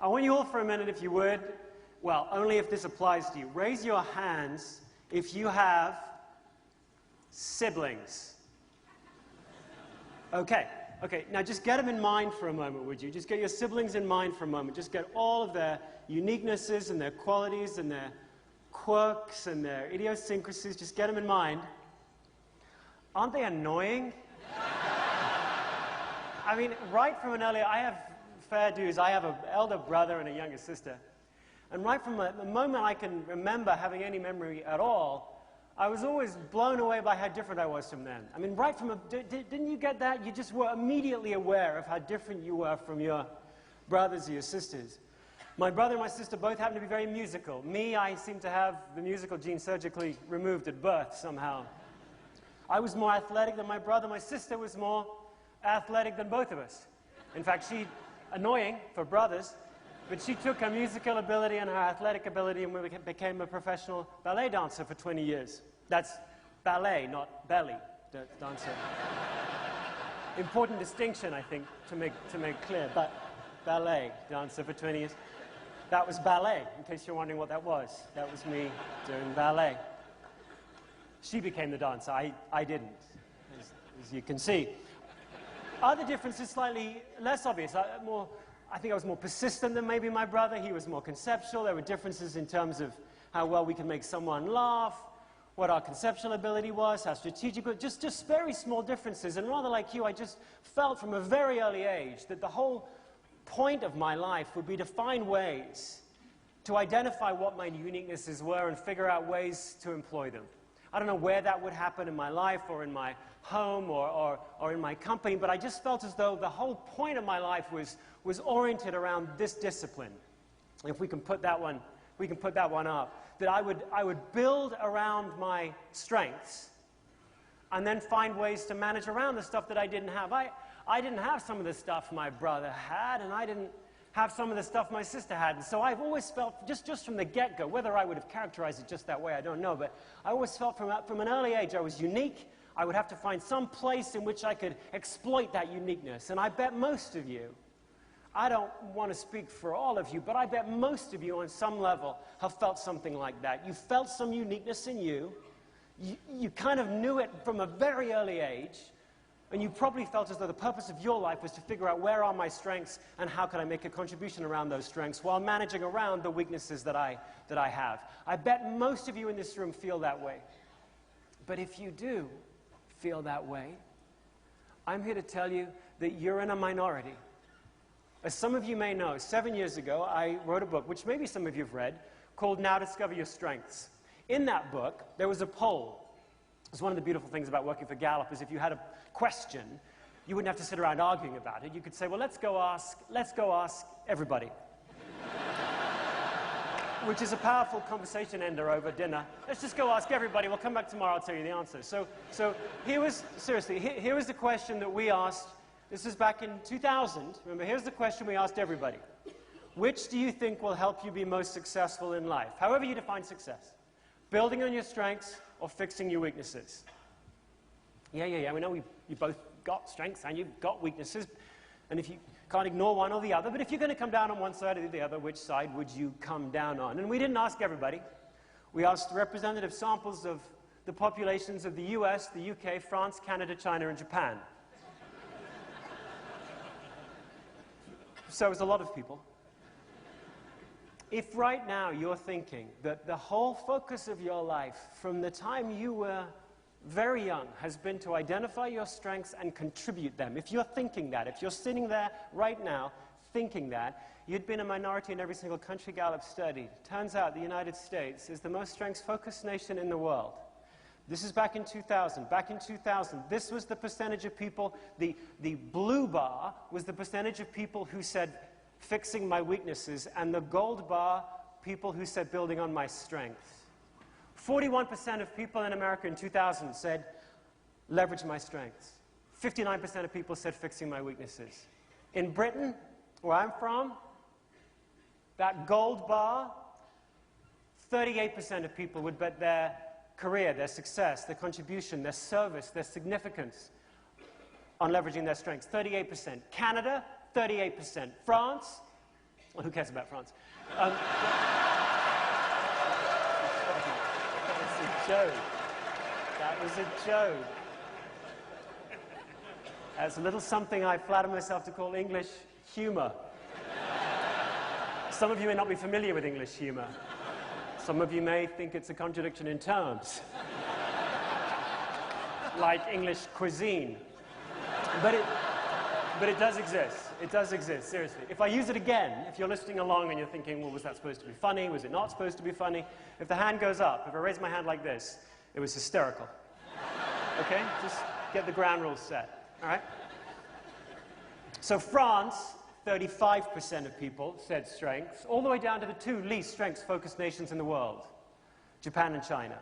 I want you all for a minute, if you would, well, only if this applies to you, raise your hands if you have siblings. Okay, now just get them in mind for a moment, would you? Just get your siblings in mind for a moment. Just get all of their uniquenesses and their qualities and their quirks and their idiosyncrasies. Just get them in mind. Aren't they annoying? I mean, right from an early, I have fair dues. I have an elder brother and a younger sister. And right from the moment I can remember having any memory at all, I was always blown away by how different I was from them. I mean, right from didn't you get that? You just were immediately aware of how different you were from your brothers or your sisters. My brother and my sister both happen to be very musical. Me, I seem to have the musical gene surgically removed at birth somehow. I was more athletic than my brother. My sister was more athletic than both of us. In fact, annoying for brothers, but she took her musical ability and her athletic ability and we became a professional ballet dancer for 20 years. That's ballet, not belly dancer. Important distinction, I think, to make clear, but ballet dancer for 20 years. That was ballet, in case you're wondering what that was. That was me doing ballet. She became the dancer, I didn't, as you can see. Other differences slightly less obvious. I think I was more persistent than maybe my brother. He was more conceptual. There were differences in terms of how well we could make someone laugh, what our conceptual ability was, how strategic, just very small differences. And rather like you, I just felt from a very early age that the whole point of my life would be to find ways to identify what my uniquenesses were and figure out ways to employ them. I don't know where that would happen in my life or in my home or in my company, but I just felt as though the whole point of my life was oriented around this discipline. If we can put that one, up, that I would build around my strengths and then find ways to manage around the stuff that I didn't have. I didn't have some of the stuff my brother had, and I didn't have some of the stuff my sister had. And so I've always felt, just from the get-go, whether I would have characterized it just that way, I don't know, but I always felt from an early age I was unique. I would have to find some place in which I could exploit that uniqueness. And I bet most of you, I don't want to speak for all of you, but I bet most of you on some level have felt something like that. You felt some uniqueness in you. You kind of knew it from a very early age. And you probably felt as though the purpose of your life was to figure out where are my strengths and how can I make a contribution around those strengths while managing around the weaknesses that I have. I bet most of you in this room feel that way. But if you do feel that way, I'm here to tell you that you're in a minority. As some of you may know, 7 years ago, I wrote a book, which maybe some of you have read, called Now Discover Your Strengths. In that book, there was a poll. It's one of the beautiful things about working for Gallup is if you had a question, you wouldn't have to sit around arguing about it. You could say, well, let's go ask everybody. Which is a powerful conversation ender over dinner. Let's just go ask everybody. We'll come back tomorrow, I'll tell you the answer. So here was the question that we asked. This is back in 2000. Remember, here's the question we asked everybody. Which do you think will help you be most successful in life? However you define success. Building on your strengths or fixing your weaknesses? Yeah, we know you both got strengths and you've got weaknesses. And if you can't ignore one or the other, but if you're going to come down on one side or the other, which side would you come down on? And we didn't ask everybody. We asked representative samples of the populations of the US, the UK, France, Canada, China, and Japan. So it was a lot of people. If right now you're thinking that the whole focus of your life from the time you were very young has been to identify your strengths and contribute them, if you're thinking that, if you're sitting there right now thinking that, you'd been a minority in every single country Gallup studied. Turns out the United States is the most strengths-focused nation in the world. This is back in 2000. Back in 2000, this was the percentage of people, the blue bar was the percentage of people who said, fixing my weaknesses, and the gold bar, people who said building on my strengths. 41% of people in America in 2000 said leverage my strengths. 59% of people said fixing my weaknesses. In Britain, where I'm from, that gold bar, 38% of people would bet their career, their success, their contribution, their service, their significance on leveraging their strengths. 38%. Canada, 38%. France, Well, who cares about France? That was a joke. That was a joke. As a little something I flatter myself to call English humor. Some of you may not be familiar with English humor. Some of you may think it's a contradiction in terms. Like English cuisine. But it does exist. It does exist, seriously. If I use it again, if you're listening along and you're thinking, well, was that supposed to be funny? Was it not supposed to be funny? If the hand goes up, if I raise my hand like this, it was hysterical. Okay? Just get the ground rules set. All right? So France, 35% of people said strengths, all the way down to the two least strengths-focused nations in the world, Japan and China.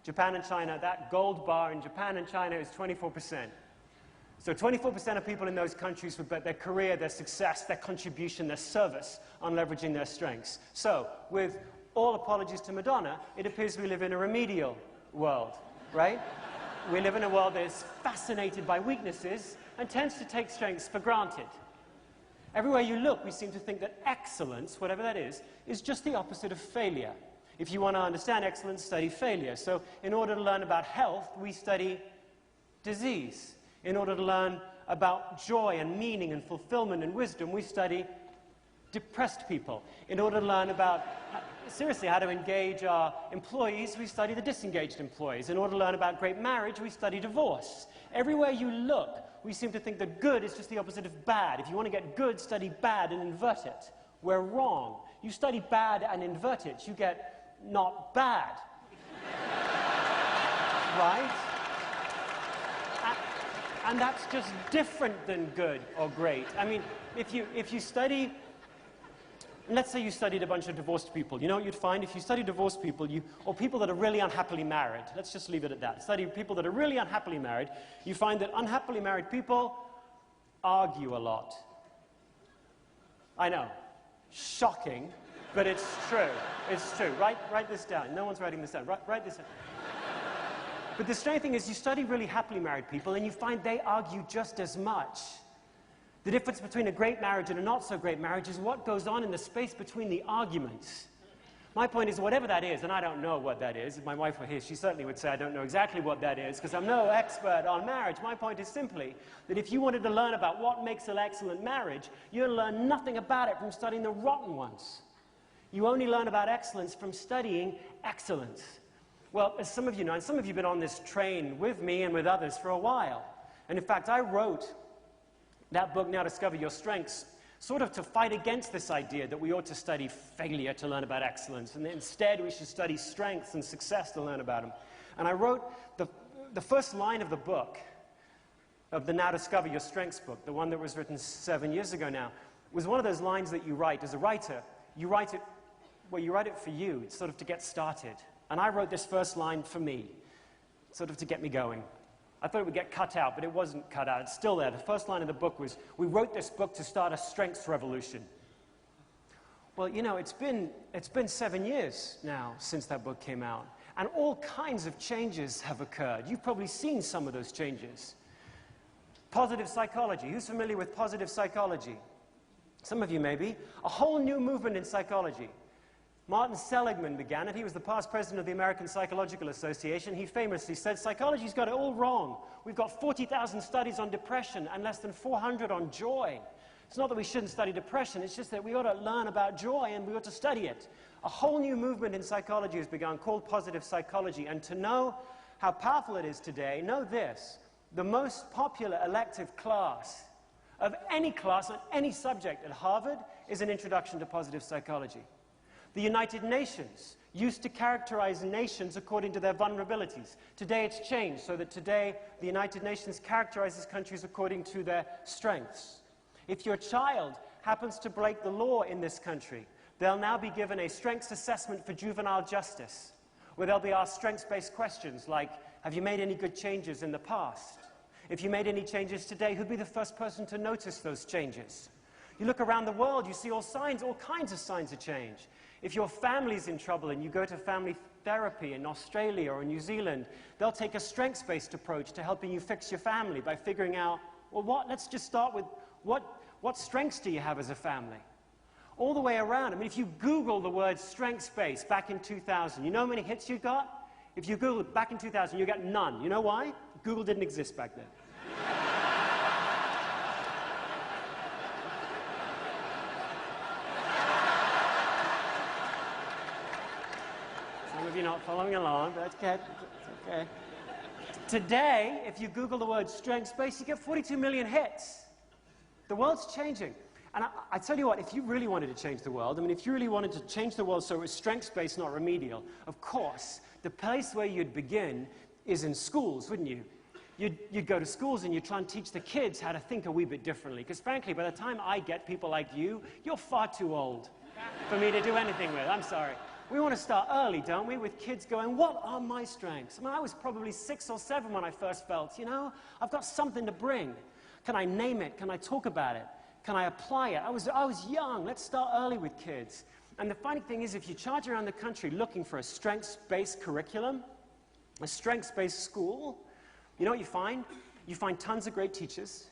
Japan and China, that gold bar in Japan and China is 24%. So 24% of people in those countries would bet their career, their success, their contribution, their service on leveraging their strengths. So, with all apologies to Madonna, it appears we live in a remedial world, right? We live in a world that is fascinated by weaknesses and tends to take strengths for granted. Everywhere you look, we seem to think that excellence, whatever that is just the opposite of failure. If you want to understand excellence, study failure. So, in order to learn about health, we study disease. In order to learn about joy and meaning and fulfillment and wisdom, we study depressed people. In order to learn about, seriously, how to engage our employees, we study the disengaged employees. In order to learn about great marriage, we study divorce. Everywhere you look, we seem to think that good is just the opposite of bad. If you want to get good, study bad and invert it. We're wrong. You study bad and invert it, you get not bad. Right? And that's just different than good or great. I mean, if you study, let's say you studied a bunch of divorced people, you know what you'd find? If you study divorced people, or people that are really unhappily married, let's just leave it at that. Study people that are really unhappily married, you find that unhappily married people argue a lot. I know, shocking, but it's true. It's true. Write this down. No one's writing this down. Write this down. But the strange thing is you study really happily married people and you find they argue just as much. The difference between a great marriage and a not so great marriage is what goes on in the space between the arguments. My point is whatever that is, and I don't know what that is. If my wife were here, she certainly would say I don't know exactly what that is because I'm no expert on marriage. My point is simply that if you wanted to learn about what makes an excellent marriage, you'll learn nothing about it from studying the rotten ones. You only learn about excellence from studying excellence. Well, as some of you know, and some of you have been on this train with me and with others for a while. And in fact, I wrote that book, Now Discover Your Strengths, sort of to fight against this idea that we ought to study failure to learn about excellence, and instead we should study strengths and success to learn about them. And I wrote the first line of the book, of the Now Discover Your Strengths book, the one that was written 7 years ago now, was one of those lines that you write. As a writer, you write it for you. It's sort of to get started. And I wrote this first line for me, sort of to get me going. I thought it would get cut out, but it wasn't cut out. It's still there. The first line of the book was, we wrote this book to start a strengths revolution. Well, you know, it's been 7 years now since that book came out. And all kinds of changes have occurred. You've probably seen some of those changes. Positive psychology. Who's familiar with positive psychology? Some of you maybe. A whole new movement in psychology. Martin Seligman began it. He was the past president of the American Psychological Association. He famously said, psychology's got it all wrong. We've got 40,000 studies on depression and less than 400 on joy. It's not that we shouldn't study depression, it's just that we ought to learn about joy and we ought to study it. A whole new movement in psychology has begun called positive psychology. And to know how powerful it is today, know this: the most popular elective class of any class on any subject at Harvard is an introduction to positive psychology. The United Nations used to characterize nations according to their vulnerabilities. Today it's changed so that today the United Nations characterizes countries according to their strengths. If your child happens to break the law in this country, they'll now be given a strengths assessment for juvenile justice, where they'll be asked strengths-based questions like, have you made any good changes in the past? If you made any changes today, who'd be the first person to notice those changes? You look around the world, you see all kinds of signs of change. If your family's in trouble and you go to family therapy in Australia or New Zealand, they'll take a strengths-based approach to helping you fix your family by figuring out, well, let's just start with what strengths do you have as a family? all the way around. I mean, if you Google the word strength space back in 2000, you know how many hits you got? If you Google it back in 2000, you got none. You know why? Google didn't exist back then. Some of you not following along, but that's okay. It's okay. Today, if you Google the word strength space, you get 42 million hits. The world's changing. And I tell you what, if you really wanted to change the world, I mean, if you really wanted to change the world so it was strength-based, not remedial, of course, the place where you'd begin is in schools, wouldn't you? You'd go to schools and you'd try and teach the kids how to think a wee bit differently. Because frankly, by the time I get people like you, you're far too old for me to do anything with. I'm sorry. We want to start early, don't we, with kids going, what are my strengths? I mean, I was probably 6 or 7 when I first felt, you know, I've got something to bring. Can I name it? Can I talk about it? Can I apply it? I was young. Let's start early with kids. And the funny thing is, if you charge around the country looking for a strengths-based curriculum, a strengths-based school, you know what you find? You find tons of great teachers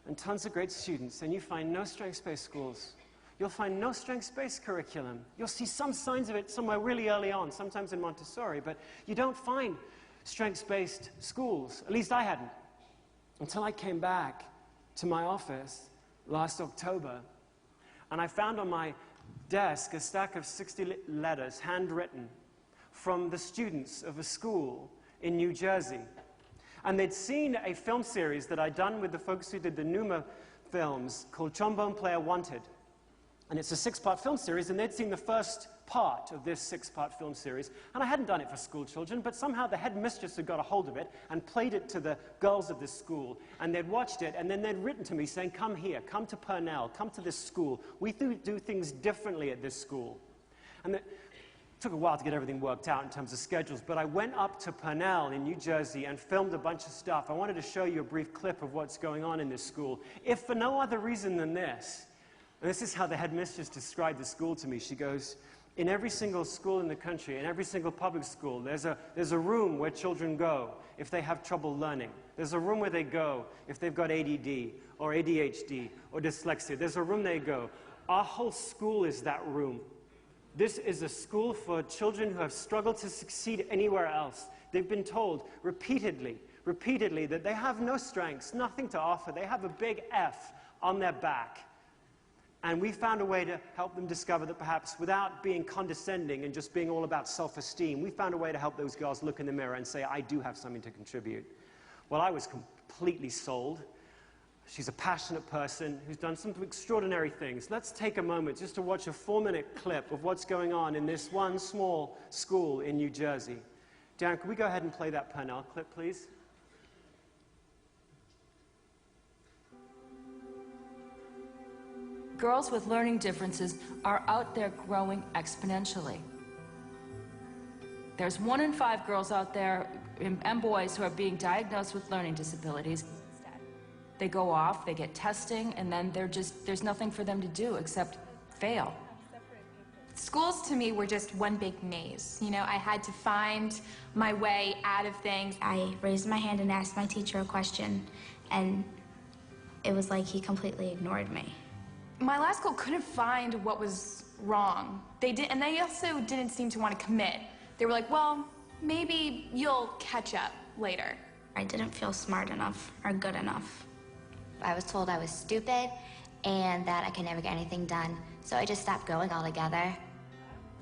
and tons of great students, and you find no strengths-based schools. You'll find no strengths-based curriculum. You'll see some signs of it somewhere really early on, sometimes in Montessori, but you don't find strengths-based schools. At least I hadn't, until I came back to my office last October, and I found on my desk a stack of 60 letters, handwritten, from the students of a school in New Jersey. And they'd seen a film series that I'd done with the folks who did the Numa films called Trombone Player Wanted. And it's a 6-part film series, and they'd seen the first part of this 6-part film series. And I hadn't done it for school children, but somehow the headmistress had got a hold of it and played it to the girls of this school. And they'd watched it, and then they'd written to me saying, come here, come to Purnell, come to this school. We do things differently at this school. And it took a while to get everything worked out in terms of schedules, but I went up to Purnell in New Jersey and filmed a bunch of stuff. I wanted to show you a brief clip of what's going on in this school, if for no other reason than this. And this is how the headmistress described the school to me. She goes, in every single school in the country, in every single public school, there's a room where children go if they have trouble learning. There's a room where they go if they've got ADD or ADHD or dyslexia. There's a room they go. Our whole school is that room. This is a school for children who have struggled to succeed anywhere else. They've been told repeatedly that they have no strengths, nothing to offer. They have a big F on their back. And we found a way to help them discover that perhaps without being condescending and just being all about self-esteem, we found a way to help those girls look in the mirror and say, I do have something to contribute. Well, I was completely sold. She's a passionate person who's done some extraordinary things. Let's take a moment just to watch a 4-minute clip of what's going on in this one small school in New Jersey. Darren, can we go ahead and play that Purnell clip, please? Girls with learning differences are out there growing exponentially. There's 1 in 5 girls out there and boys who are being diagnosed with learning disabilities. They go off, they get testing, and then there's nothing for them to do except fail. Schools to me were just one big maze. You know, I had to find my way out of things. I raised my hand and asked my teacher a question, and it was like he completely ignored me. My last school couldn't find what was wrong. And they also didn't seem to want to commit. They were like, well, maybe you'll catch up later. I didn't feel smart enough or good enough. I was told I was stupid and that I could never get anything done, so I just stopped going altogether.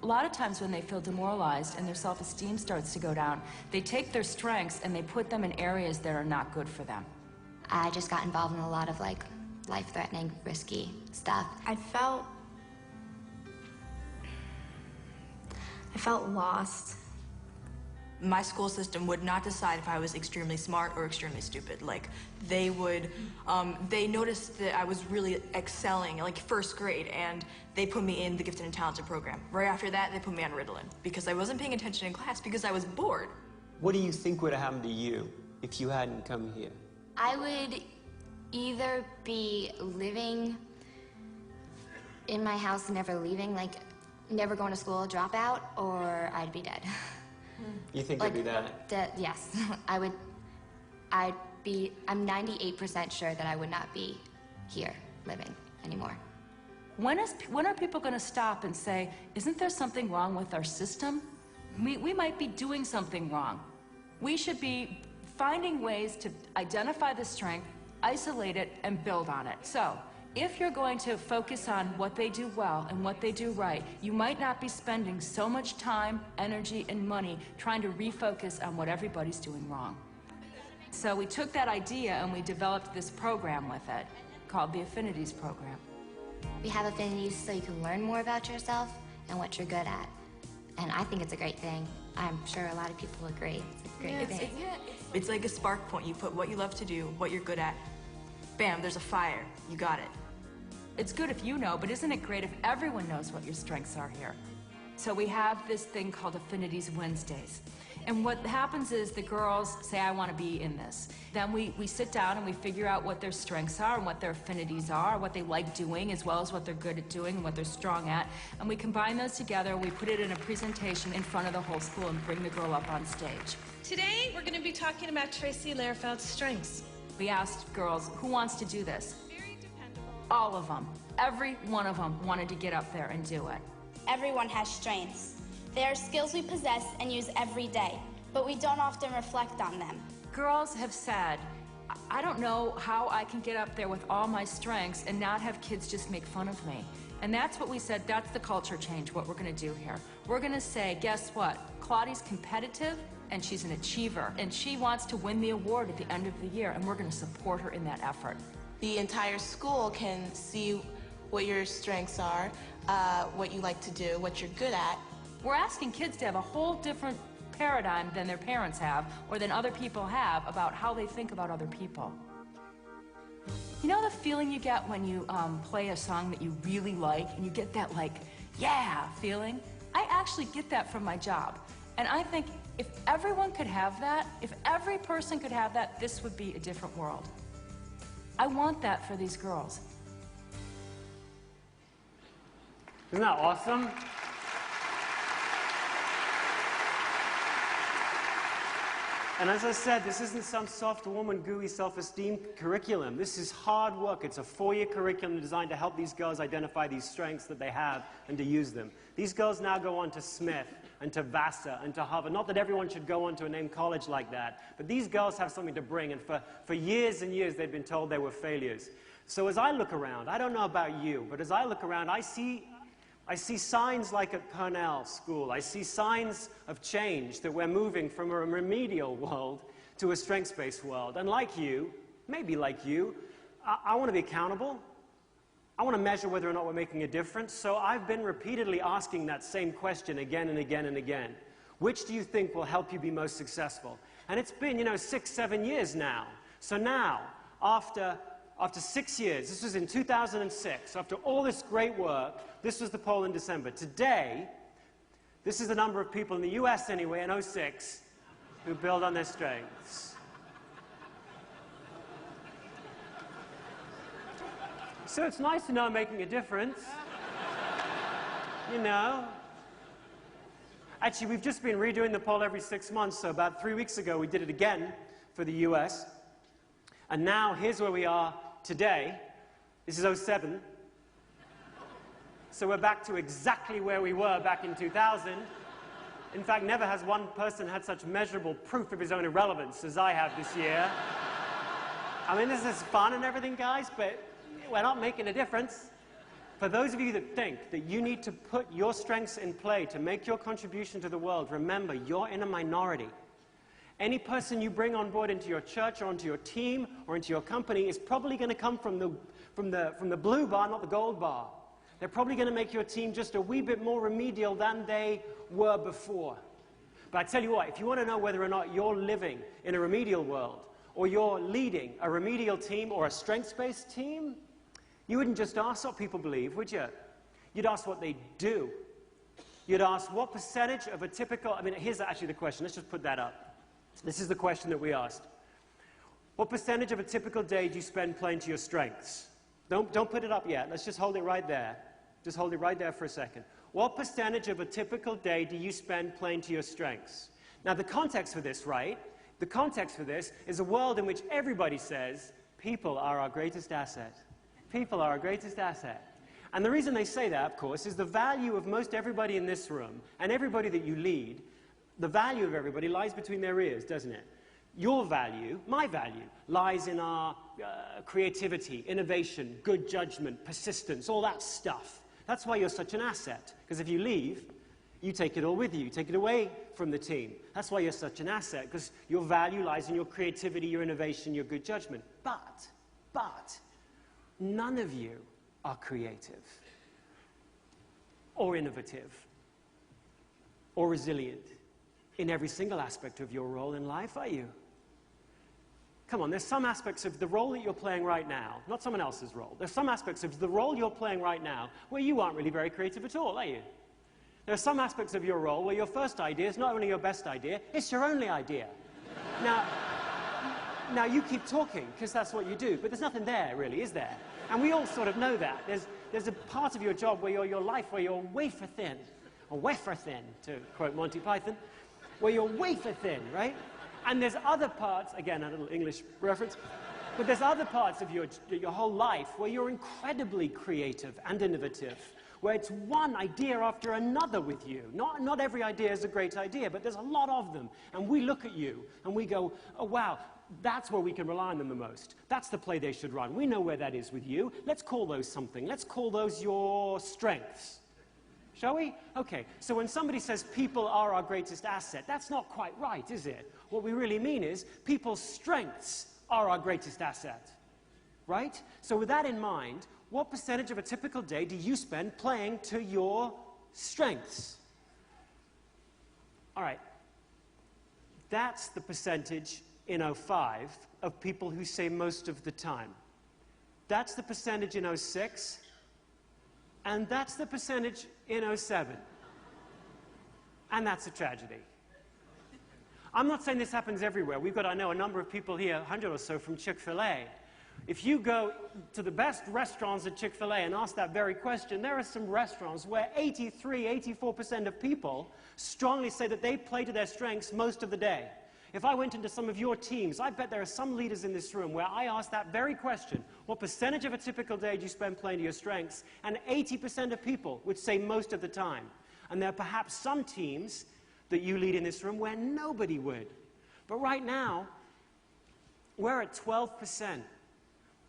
A lot of times when they feel demoralized and their self-esteem starts to go down, they take their strengths and they put them in areas that are not good for them. I just got involved in a lot of life-threatening, risky stuff. I felt lost. My school system would not decide if I was extremely smart or extremely stupid. Like, they would, they noticed that I was really excelling, like 1st grade, and they put me in the gifted and talented program. Right after that, they put me on Ritalin because I wasn't paying attention in class because I was bored. What do you think would have happened to you if you hadn't come here? I would either be living in my house and never leaving, like never going to school, drop out, or I'd be dead. You think it'd be that? Yes. I'm 98% sure that I would not be here living anymore. When are people going to stop and say, isn't there something wrong with our system? We might be doing something wrong. We should be finding ways to identify the strength, isolate it, and build on it. So, if you're going to focus on what they do well and what they do right, you might not be spending so much time, energy, and money trying to refocus on what everybody's doing wrong. So we took that idea and we developed this program with it called the Affinities program. We have affinities so you can learn more about yourself and what you're good at. And I think it's a great thing. I'm sure a lot of people agree. It's a great thing. It's like a spark point. You put what you love to do, what you're good at. Bam, there's a fire. You got it. It's good if you know, but isn't it great if everyone knows what your strengths are here? So we have this thing called Affinities Wednesdays. And what happens is the girls say, I want to be in this. Then we sit down and we figure out what their strengths are and what their affinities are, what they like doing, as well as what they're good at doing and what they're strong at. And we combine those together, we put it in a presentation in front of the whole school and bring the girl up on stage. Today, we're going to be talking about Tracy Lehrfeld's strengths. We asked girls, who wants to do this? Very dependable. All of them. Every one of them wanted to get up there and do it. Everyone has strengths. They are skills we possess and use every day, but we don't often reflect on them. Girls have said, I don't know how I can get up there with all my strengths and not have kids just make fun of me. And that's what we said, that's the culture change, what we're going to do here. We're going to say, guess what? Claudia's competitive and she's an achiever, and she wants to win the award at the end of the year, and we're going to support her in that effort. The entire school can see what your strengths are, what you like to do, what you're good at. We're asking kids to have a whole different paradigm than their parents have or than other people have about how they think about other people. You know the feeling you get when you play a song that you really like and you get that like, yeah feeling? I actually get that from my job. And I think if everyone could have that, if every person could have that, this would be a different world. I want that for these girls. Isn't that awesome? And as I said, this isn't some soft woman, gooey self-esteem curriculum. This is hard work. It's a 4-year curriculum designed to help these girls identify these strengths that they have and to use them. These girls now go on to Smith and to Vassar and to Harvard. Not that everyone should go on to a named college like that, but these girls have something to bring, and for years and years they've been told they were failures. So as I look around, I don't know about you, but as I look around, I see signs like at Purnell School. I see signs of change, that we're moving from a remedial world to a strengths-based world. And like you, maybe like you, I want to be accountable. I want to measure whether or not we're making a difference. So I've been repeatedly asking that same question again and again and again. Which do you think will help you be most successful? And it's been, 6, 7 years now. So now, after 6 years, this was in 2006, after all this great work, this was the poll in December. Today, this is the number of people in the US anyway, in 2006, who build on their strengths. So it's nice to know I'm making a difference. Actually, we've just been redoing the poll every 6 months, so about 3 weeks ago we did it again for the US. And now, here's where we are today. This is 2007. So we're back to exactly where we were back in 2000. In fact, never has one person had such measurable proof of his own irrelevance as I have this year. I mean, this is fun and everything, guys, but we're not making a difference. For those of you that think that you need to put your strengths in play to make your contribution to the world, remember, you're in a minority. Any person you bring on board into your church or onto your team or into your company is probably going to come from the blue bar, not the gold bar. They're probably going to make your team just a wee bit more remedial than they were before. But I tell you what, if you want to know whether or not you're living in a remedial world or you're leading a remedial team or a strengths-based team, you wouldn't just ask what people believe, would you? You'd ask what they do. You'd ask what percentage of a typical, here's actually the question. Let's just put that up. This is the question that we asked. What percentage of a typical day do you spend playing to your strengths? Don't put it up yet. Let's just hold it right there. Just hold it right there for a second. What percentage of a typical day do you spend playing to your strengths? Now, the context for this, right? The context for this is a world in which everybody says people are our greatest asset. People are our greatest asset. And the reason they say that, of course, is the value of most everybody in this room and everybody that you lead, the value of everybody lies between their ears, doesn't it? Your value, my value, lies in our creativity, innovation, good judgment, persistence, all that stuff. That's why you're such an asset, because if you leave, you take it all with you. You take it away from the team. That's why you're such an asset, because your value lies in your creativity, your innovation, your good judgment. But, none of you are creative, or innovative, or resilient in every single aspect of your role in life, are you? Come on, there's some aspects of the role that you're playing right now, not someone else's role. There's some aspects of the role you're playing right now where you aren't really very creative at all, are you? There are some aspects of your role where your first idea is not only your best idea, it's your only idea. Now you keep talking, because that's what you do, but there's nothing there, really, is there? And we all sort of know that. There's a part of your job where your life where you're wafer thin, or wafer thin, to quote Monty Python, where you're wafer thin, right? And there's other parts, again, a little English reference, but there's other parts of your whole life where you're incredibly creative and innovative, where it's one idea after another with you. Not every idea is a great idea, but there's a lot of them. And we look at you and we go, oh, wow, that's where we can rely on them the most. That's the play they should run. We know where that is with you. Let's call those something. Let's call those your strengths. Shall we? Okay, so when somebody says people are our greatest asset, that's not quite right, is it? What we really mean is people's strengths are our greatest asset, right? So with that in mind, what percentage of a typical day do you spend playing to your strengths? All right, that's the percentage in 05 of people who say most of the time. That's the percentage in 06, and that's the percentage in 07. And that's a tragedy. I'm not saying this happens everywhere. We've got, I know, a number of people here, 100 or so, from Chick-fil-A. If you go to the best restaurants at Chick-fil-A and ask that very question, there are some restaurants where 83, 84% of people strongly say that they play to their strengths most of the day. If I went into some of your teams, I bet there are some leaders in this room where I ask that very question, what percentage of a typical day do you spend playing to your strengths? And 80% of people would say most of the time. And there are perhaps some teams that you lead in this room where nobody would. But right now, we're at 12%.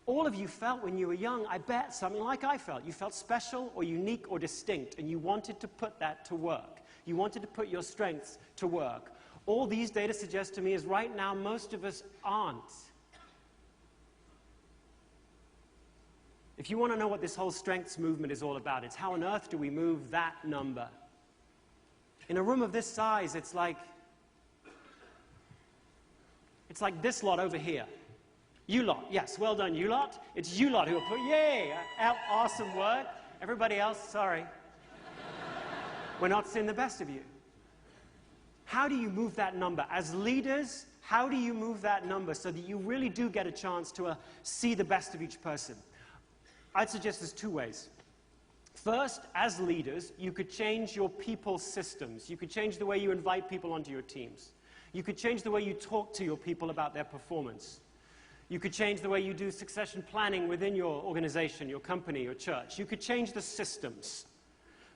All of you felt when you were young, I bet, something like I felt. You felt special or unique or distinct, and you wanted to put that to work. You wanted to put your strengths to work. All these data suggest to me is right now most of us aren't. If you want to know what this whole strengths movement is all about, it's how on earth do we move that number? In a room of this size, it's like this lot over here. You lot, yes, well done, you lot. It's you lot who are put, yay, awesome work. Everybody else, sorry. We're not seeing the best of you. How do you move that number? As leaders, how do you move that number so that you really do get a chance to see the best of each person? I'd suggest there's two ways. First, as leaders, you could change your people systems. You could change the way you invite people onto your teams. You could change the way you talk to your people about their performance. You could change the way you do succession planning within your organization, your company, your church. You could change the systems.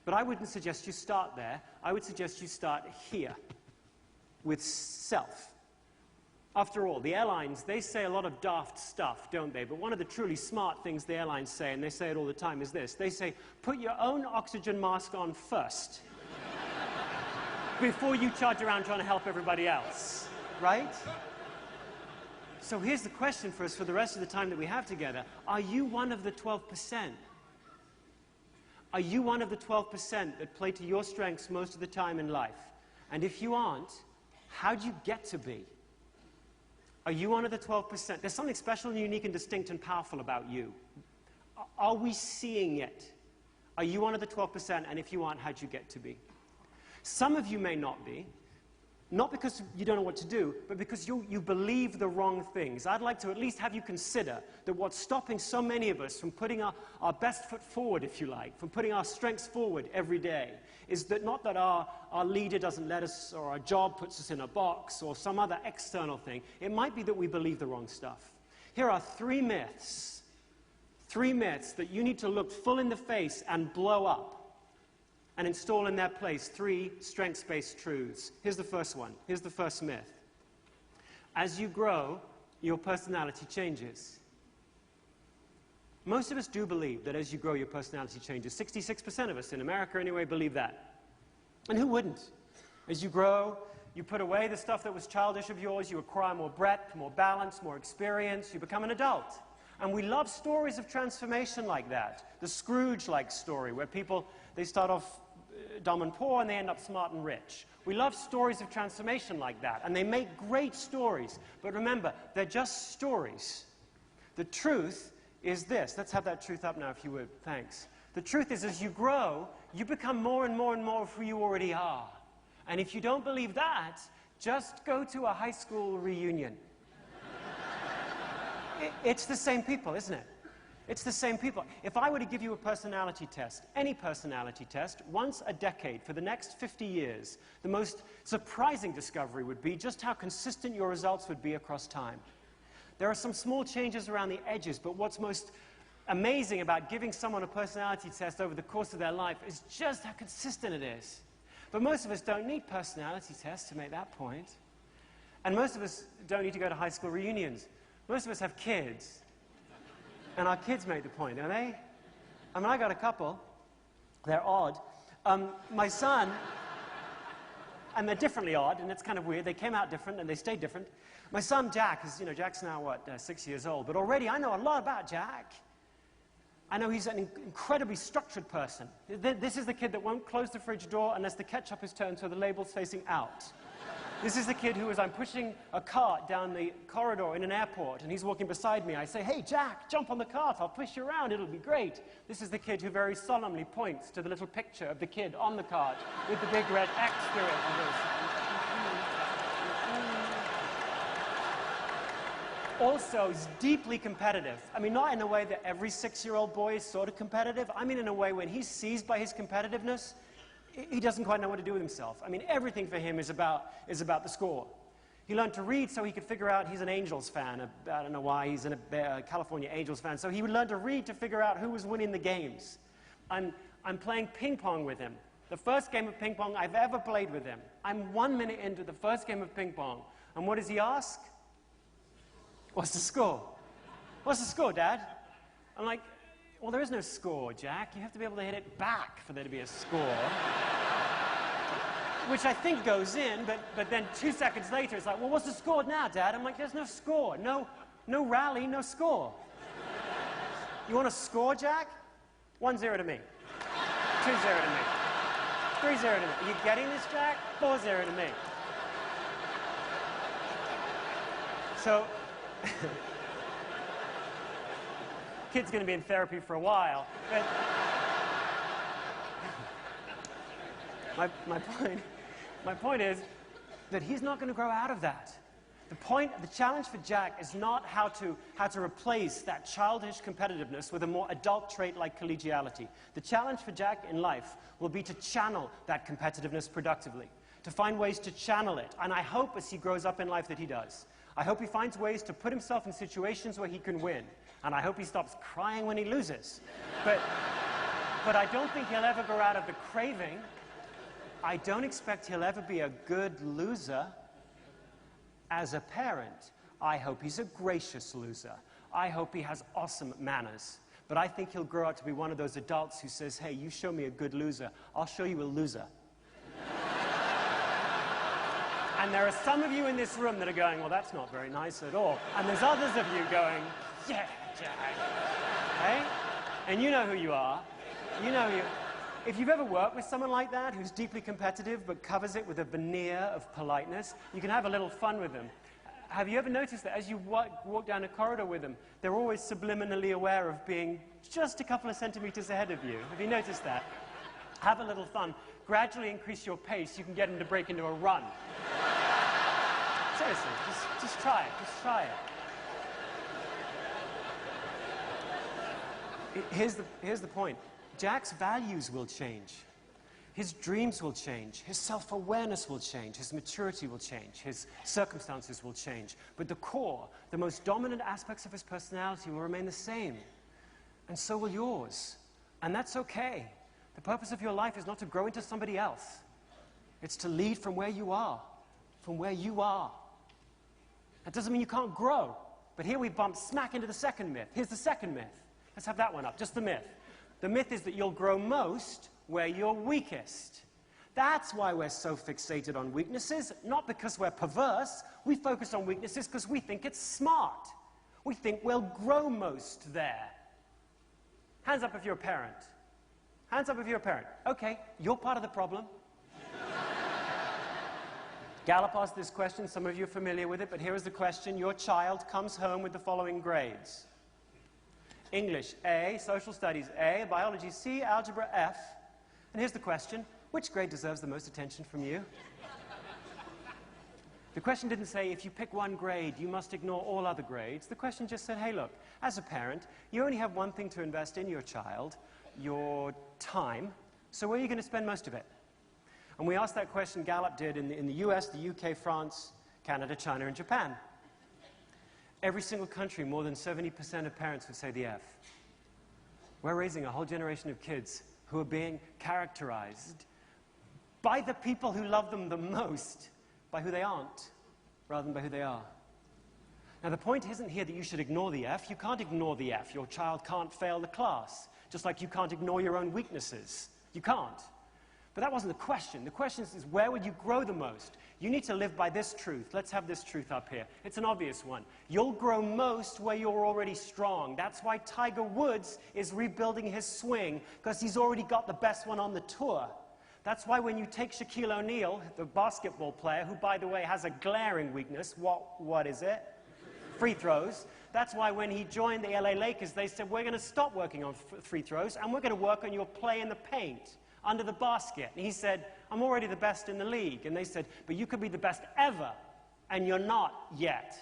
But I wouldn't suggest you start there. I would suggest you start here with self. After all, the airlines, they say a lot of daft stuff, don't they? But one of the truly smart things the airlines say, and they say it all the time, is this. They say, put your own oxygen mask on first before you charge around trying to help everybody else, right? So here's the question for us for the rest of the time that we have together. Are you one of the 12%? Are you one of the 12% that play to your strengths most of the time in life? And if you aren't, how'd you get to be? Are you one of the 12%? There's something special and unique and distinct and powerful about you. Are we seeing it? Are you one of the 12%? And if you aren't, how'd you get to be? Some of you may not be. Not because you don't know what to do, but because you believe the wrong things. I'd like to at least have you consider that what's stopping so many of us from putting our best foot forward, if you like, from putting our strengths forward every day, is that not that our leader doesn't let us, or our job puts us in a box, or some other external thing. It might be that we believe the wrong stuff. Here are 3 myths 3 myths that you need to look full in the face and blow up and install in their place 3 strengths-based truths. Here's the first one. Here's the first myth. As you grow, your personality changes. Most of us do believe that as you grow, your personality changes. 66% of us, in America anyway, believe that. And who wouldn't? As you grow, you put away the stuff that was childish of yours, you acquire more breadth, more balance, more experience, you become an adult. And we love stories of transformation like that. The Scrooge-like story, where people, they start off dumb and poor and they end up smart and rich. We love stories of transformation like that, and they make great stories. But remember, they're just stories. The truth is this. Let's have that truth up now, if you would. Thanks. The truth is, as you grow, you become more and more and more of who you already are. And if you don't believe that, just go to a high school reunion. It's the same people, isn't it? It's the same people. If I were to give you a personality test, any personality test, once a decade for the next 50 years, the most surprising discovery would be just how consistent your results would be across time. There are some small changes around the edges, but what's most amazing about giving someone a personality test over the course of their life is just how consistent it is. But most of us don't need personality tests to make that point. And most of us don't need to go to high school reunions. Most of us have kids. And our kids make the point, don't they? I mean, I got a couple. They're odd. My son, and they're differently odd, and it's kind of weird. They came out different, and they stayed different. My son, Jack, is, Jack's now, what, 6 years old. But already I know a lot about Jack. I know he's an incredibly structured person. This is the kid that won't close the fridge door unless the ketchup is turned so the label's facing out. This is the kid who, as I'm pushing a cart down the corridor in an airport, and he's walking beside me, I say, "Hey, Jack, jump on the cart. I'll push you around. It'll be great." This is the kid who very solemnly points to the little picture of the kid on the cart with the big red X through it. Also, is deeply competitive. I mean, not in a way that every 6-year-old boy is sort of competitive. I mean in a way when he's seized by his competitiveness, he doesn't quite know what to do with himself. I mean, everything for him is about the score. He learned to read so he could figure out he's an Angels fan. I don't know why, he's a California Angels fan. So he would learn to read to figure out who was winning the games. I'm playing ping pong with him. The first game of ping pong I've ever played with him. I'm 1 minute into the first game of ping pong. And what does he ask? "What's the score? What's the score, Dad?" I'm like, "Well, there is no score, Jack. You have to be able to hit it back for there to be a score." Which I think goes in, but then 2 seconds later, it's like, "Well, what's the score now, Dad?" I'm like, "There's no score. No rally, no score." "You want a score, Jack?" 1-0 to me. 2-0 to me. 3-0 to me. Are you getting this, Jack? 4-0 to me. So... Kid's going to be in therapy for a while. But my point is that he's not going to grow out of that. The challenge for Jack is not how to replace that childish competitiveness with a more adult trait like collegiality. The challenge for Jack in life will be to channel that competitiveness productively, to find ways to channel it. And I hope as he grows up in life that he does. I hope he finds ways to put himself in situations where he can win. And I hope he stops crying when he loses. But I don't think he'll ever grow out of the craving. I don't expect he'll ever be a good loser. As a parent, I hope he's a gracious loser. I hope he has awesome manners. But I think he'll grow out to be one of those adults who says, "Hey, you show me a good loser, I'll show you a loser." And there are some of you in this room that are going, "Well, that's not very nice at all." And there's others of you going, "Yeah, Jack." Hey? And you know who you are. You know who you... If you've ever worked with someone like that, who's deeply competitive but covers it with a veneer of politeness, you can have a little fun with them. Have you ever noticed that as you walk down a corridor with them, they're always subliminally aware of being just a couple of centimeters ahead of you? Have you noticed that? Have a little fun. Gradually increase your pace. You can get them to break into a run. Seriously, just try it. Just try it. Here's the point. Jack's values will change. His dreams will change. His self-awareness will change. His maturity will change. His circumstances will change. But the core, the most dominant aspects of his personality will remain the same. And so will yours. And that's okay. The purpose of your life is not to grow into somebody else. It's to lead from where you are. From where you are. That doesn't mean you can't grow. But here we bump smack into the second myth. Here's the second myth. Let's have that one up, just the myth. The myth is that you'll grow most where you're weakest. That's why we're so fixated on weaknesses, not because we're perverse. We focus on weaknesses because we think it's smart. We think we'll grow most there. Hands up if you're a parent. Hands up if you're a parent. Okay, you're part of the problem. Gallup asked this question. Some of you are familiar with it, but here is the question. Your child comes home with the following grades. English, A. Social studies, A. Biology, C. Algebra, F. And here's the question. Which grade deserves the most attention from you? The question didn't say, if you pick one grade, you must ignore all other grades. The question just said, hey, look, as a parent, you only have one thing to invest in your child, your time. So where are you going to spend most of it? And we asked that question, Gallup did, in the US, the UK, France, Canada, China, and Japan. Every single country, more than 70% of parents would say the F. We're raising a whole generation of kids who are being characterized by the people who love them the most, by who they aren't, rather than by who they are. Now, the point isn't here that you should ignore the F. You can't ignore the F. Your child can't fail the class, just like you can't ignore your own weaknesses. You can't. But that wasn't the question. The question is, where would you grow the most? You need to live by this truth. Let's have this truth up here. It's an obvious one. You'll grow most where you're already strong. That's why Tiger Woods is rebuilding his swing, because he's already got the best one on the tour. That's why when you take Shaquille O'Neal, the basketball player, who, by the way, has a glaring weakness, what is it? Free throws. That's why when he joined the LA Lakers, they said, we're going to stop working on free throws, and we're going to work on your play in the paint, under the basket. And he said, I'm already the best in the league. And they said, but you could be the best ever, and you're not yet.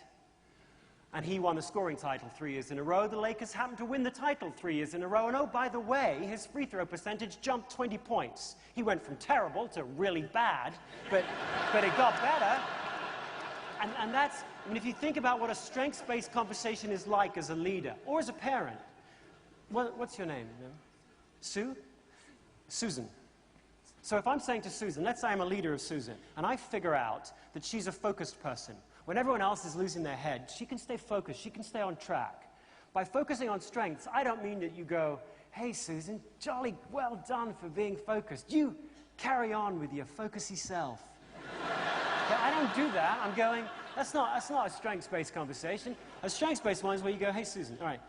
And he won the scoring title 3 years in a row. The Lakers happened to win the title 3 years in a row. And oh, by the way, his free throw percentage jumped 20 points. He went from terrible to really bad, but it got better. And that's, I mean, if you think about what a strengths-based conversation is like as a leader or as a parent. What's your name? Sue? Susan. So if I'm saying to Susan, let's say I'm a leader of Susan, and I figure out that she's a focused person. When everyone else is losing their head, she can stay focused, she can stay on track. By focusing on strengths, I don't mean that you go, hey Susan, jolly well done for being focused. You carry on with your focusy self. But I don't do that. I'm going, that's not a strengths-based conversation. A strengths-based one is where you go, hey Susan, all right,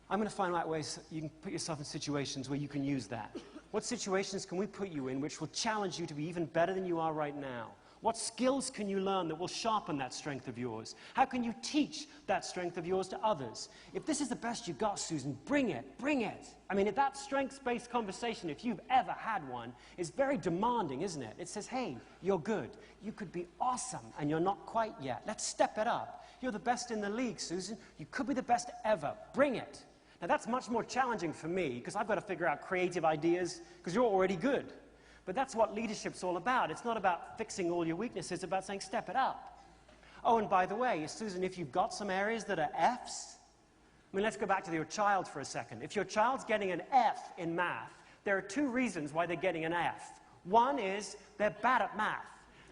I'm going to find out ways you can put yourself in situations where you can use that. What situations can we put you in which will challenge you to be even better than you are right now? What skills can you learn that will sharpen that strength of yours? How can you teach that strength of yours to others? If this is the best you got, Susan, bring it, bring it. I mean, if that strengths-based conversation, if you've ever had one, is very demanding, isn't it? It says, hey, you're good. You could be awesome, and you're not quite yet. Let's step it up. You're the best in the league, Susan. You could be the best ever. Bring it. Now, that's much more challenging for me, because I've got to figure out creative ideas, because you're already good. But that's what leadership's all about. It's not about fixing all your weaknesses. It's about saying, step it up. Oh, and by the way, Susan, if you've got some areas that are Fs, I mean, let's go back to your child for a second. If your child's getting an F in math, there are 2 reasons why they're getting an F. One is they're bad at math.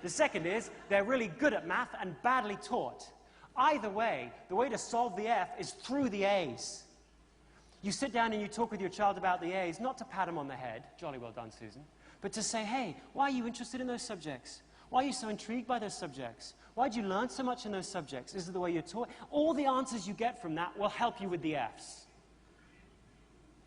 The second is they're really good at math and badly taught. Either way, the way to solve the F is through the A's. You sit down and you talk with your child about the A's, not to pat them on the head, jolly well done, Susan, but to say, hey, why are you interested in those subjects? Why are you so intrigued by those subjects? Why did you learn so much in those subjects? Is it the way you're taught? All the answers you get from that will help you with the F's.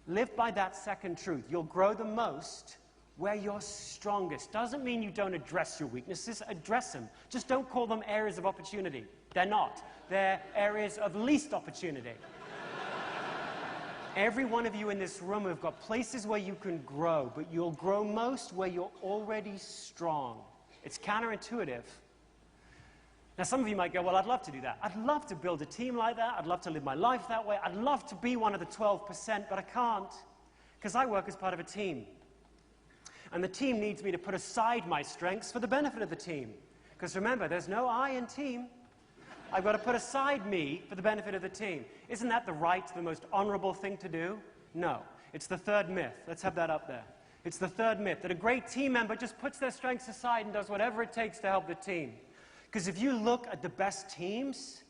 Live by that second truth. You'll grow the most where you're strongest. Doesn't mean you don't address your weaknesses. Address them. Just don't call them areas of opportunity. They're not. They're areas of least opportunity. Every one of you in this room have got places where you can grow, but you'll grow most where you're already strong. It's counterintuitive. Now, some of you might go, well, I'd love to do that. I'd love to build a team like that. I'd love to live my life that way. I'd love to be one of the 12%, but I can't, because I work as part of a team. And the team needs me to put aside my strengths for the benefit of the team. Because remember, there's no I in team. I've got to put aside me for the benefit of the team. Isn't that the right, the most honorable thing to do? No. It's the third myth. Let's have that up there. It's the third myth, that a great team member just puts their strengths aside and does whatever it takes to help the team. Because if you look at the best teams,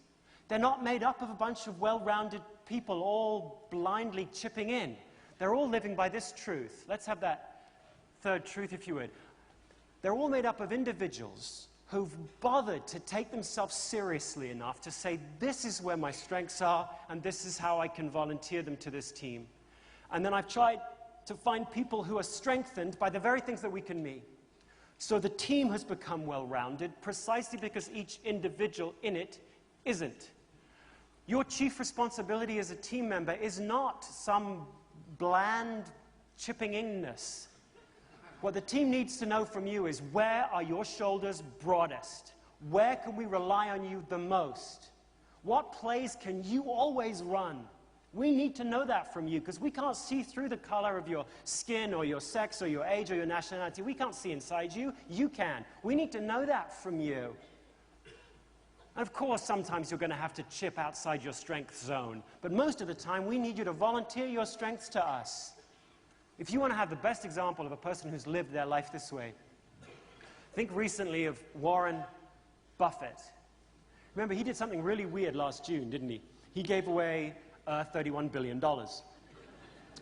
they're not made up of a bunch of well-rounded people all blindly chipping in. They're all living by this truth. Let's have that third truth, if you would. They're all made up of individuals who've bothered to take themselves seriously enough to say, this is where my strengths are, and this is how I can volunteer them to this team. And then I've tried to find people who are strengthened by the very things that weaken me. So the team has become well-rounded precisely because each individual in it isn't. Your chief responsibility as a team member is not some bland chipping inness. What the team needs to know from you is, where are your shoulders broadest? Where can we rely on you the most? What plays can you always run? We need to know that from you, because we can't see through the color of your skin or your sex or your age or your nationality. We can't see inside you. You can. We need to know that from you. And of course, sometimes you're going to have to chip outside your strength zone. But most of the time, we need you to volunteer your strengths to us. If you want to have the best example of a person who's lived their life this way, think recently of Warren Buffett. Remember, he did something really weird last June, didn't he? He gave away $31 billion,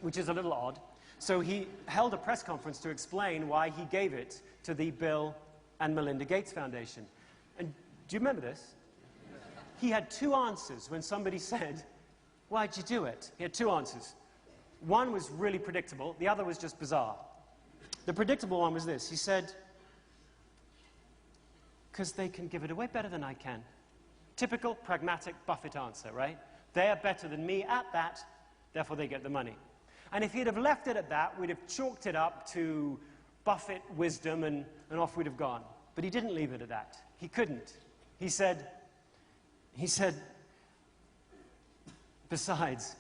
which is a little odd. So he held a press conference to explain why he gave it to the Bill and Melinda Gates Foundation. And do you remember this? He had two answers when somebody said, why'd you do it? He had two answers. One was really predictable, the other was just bizarre. The predictable one was this. He said, because they can give it away better than I can. Typical, pragmatic Buffett answer, right? They are better than me at that, therefore they get the money. And if he'd have left it at that, we'd have chalked it up to Buffett wisdom and off we'd have gone. But he didn't leave it at that. He couldn't. He said, besides,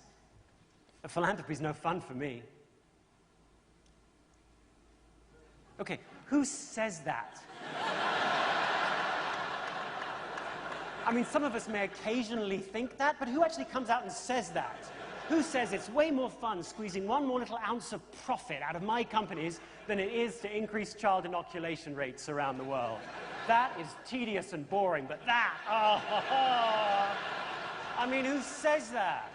philanthropy is no fun for me. Okay, who says that? I mean, some of us may occasionally think that, but who actually comes out and says that? Who says it's way more fun squeezing one more little ounce of profit out of my companies than it is to increase child inoculation rates around the world? That is tedious and boring, but that, I mean, who says that?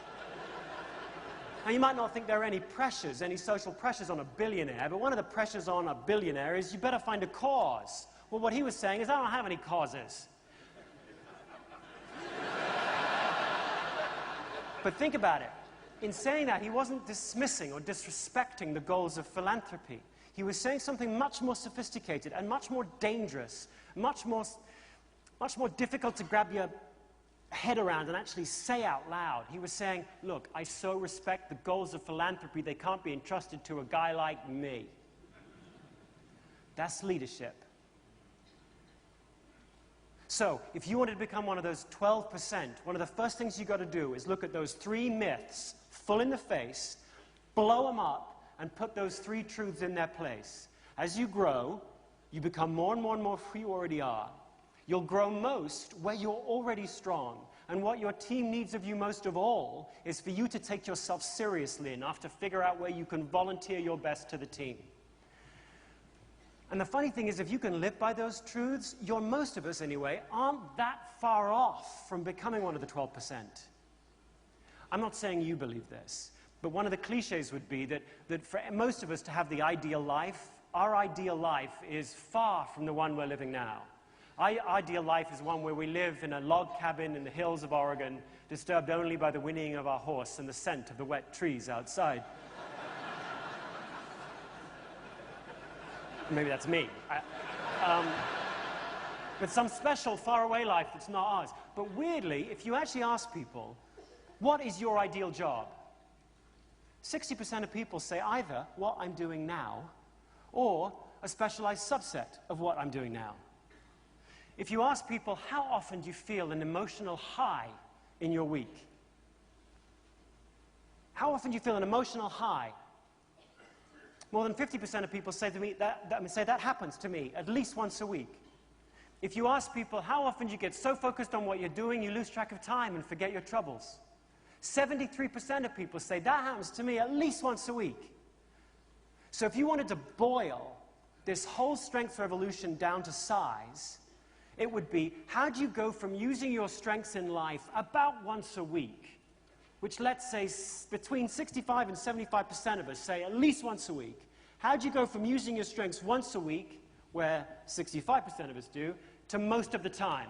Now, you might not think there are any pressures, any social pressures on a billionaire, but one of the pressures on a billionaire is you better find a cause. Well, what he was saying is, I don't have any causes. But think about it. In saying that, he wasn't dismissing or disrespecting the goals of philanthropy. He was saying something much more sophisticated and much more dangerous, much more difficult to grab your head around and actually say out loud. He was saying, look, I so respect the goals of philanthropy, they can't be entrusted to a guy like me. That's leadership. So, if you wanted to become one of those 12%, one of the first things you've got to do is look at those three myths full in the face, blow them up, and put those three truths in their place. As you grow, you become more and more and more who you already are. You'll grow most where you're already strong. And what your team needs of you most of all is for you to take yourself seriously enough to figure out where you can volunteer your best to the team. And the funny thing is, if you can live by those truths, most of us anyway, aren't that far off from becoming one of the 12%. I'm not saying you believe this, but one of the cliches would be that for most of us to have the ideal life, our ideal life is far from the one we're living now. Our ideal life is one where we live in a log cabin in the hills of Oregon, disturbed only by the whinnying of our horse and the scent of the wet trees outside. Maybe that's me. With some special faraway life that's not ours. But weirdly, if you actually ask people, what is your ideal job? 60% of people say either what I'm doing now or a specialized subset of what I'm doing now. If you ask people, how often do you feel an emotional high in your week? How often do you feel an emotional high? More than 50% of people say to me that happens to me at least once a week. If you ask people, how often do you get so focused on what you're doing you lose track of time and forget your troubles? 73% of people say that happens to me at least once a week. So if you wanted to boil this whole strengths revolution down to size, it would be, how do you go from using your strengths in life about once a week, which let's say between 65 and 75% of us say at least once a week. How do you go from using your strengths once a week, where 65% of us do, to most of the time,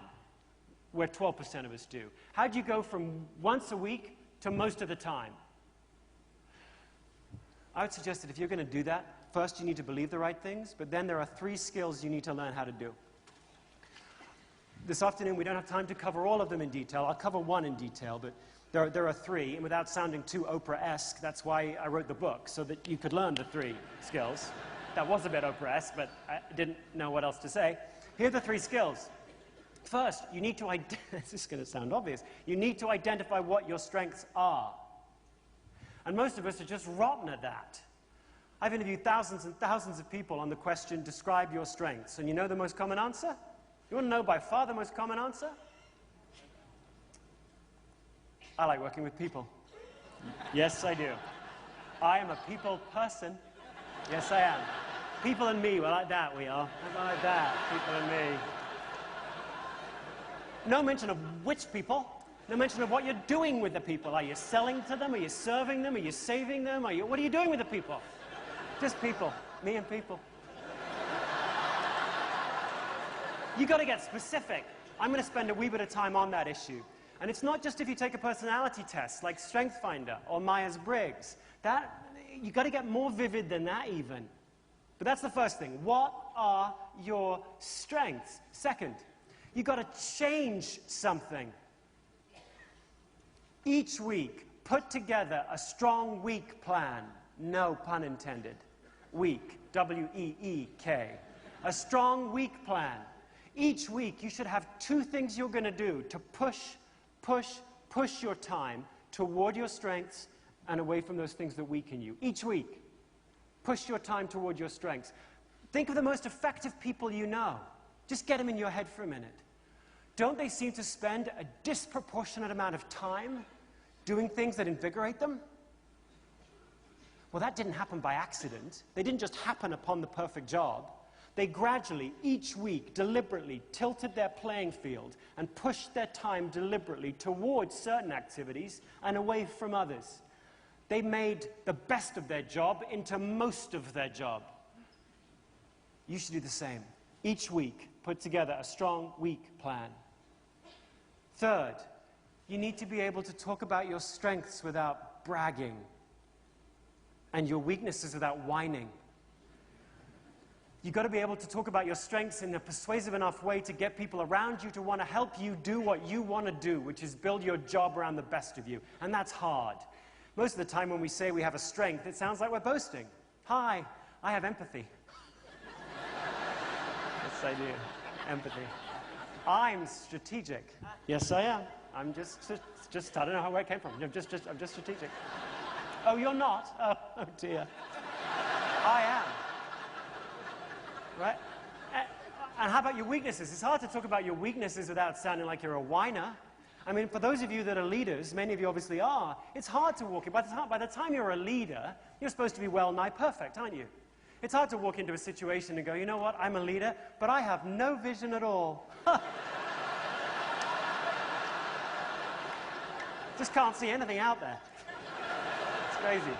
where 12% of us do? How do you go from once a week to most of the time? I would suggest that if you're going to do that, first you need to believe the right things, but then there are 3 skills you need to learn how to do. This afternoon we don't have time to cover all of them in detail. I'll cover one in detail, but there are 3, and without sounding too Oprah-esque, that's why I wrote the book, so that you could learn the 3 skills. That was a bit Oprah-esque, but I didn't know what else to say. Here are the 3 skills. First, you need to this is going to sound obvious. You need to identify what your strengths are. And most of us are just rotten at that. I've interviewed thousands and thousands of people on the question, describe your strengths. And you know the most common answer? You want to know by far the most common answer? I like working with people. Yes, I do. I am a people person. Yes, I am. People and me, we're like that, we are. We're like that, people and me. No mention of which people. No mention of what you're doing with the people. Are you selling to them? Are you serving them? Are you saving them? What are you doing with the people? Just people. Me and people. You got to get specific. I'm going to spend a wee bit of time on that issue. And it's not just if you take a personality test like StrengthsFinder or Myers-Briggs. You got to get more vivid than that even. But that's the first thing. What are your strengths? Second, you got to change something. Each week, put together a strong week plan. No pun intended. Week, W-E-E-K. A strong week plan. Each week, you should have 2 things you're going to do to push your time toward your strengths and away from those things that weaken you. Each week, push your time toward your strengths. Think of the most effective people you know. Just get them in your head for a minute. Don't they seem to spend a disproportionate amount of time doing things that invigorate them? Well, that didn't happen by accident. They didn't just happen upon the perfect job. They gradually, each week, deliberately tilted their playing field and pushed their time deliberately towards certain activities and away from others. They made the best of their job into most of their job. You should do the same. Each week, put together a strong week plan. Third, you need to be able to talk about your strengths without bragging and your weaknesses without whining. You've got to be able to talk about your strengths in a persuasive enough way to get people around you to want to help you do what you want to do, which is build your job around the best of you. And that's hard. Most of the time when we say we have a strength, it sounds like we're boasting. Hi, I have empathy. Yes, I do. Empathy. I'm strategic. Yes, I am. I'm just I don't know where it came from. I'm just strategic. Oh, you're not? Oh dear. I am. Right? And how about your weaknesses? It's hard to talk about your weaknesses without sounding like you're a whiner. I mean, for those of you that are leaders, many of you obviously are, it's hard to walk in. By the time you're a leader, you're supposed to be well-nigh perfect, aren't you? It's hard to walk into a situation and go, you know what, I'm a leader, but I have no vision at all. Just can't see anything out there. It's crazy.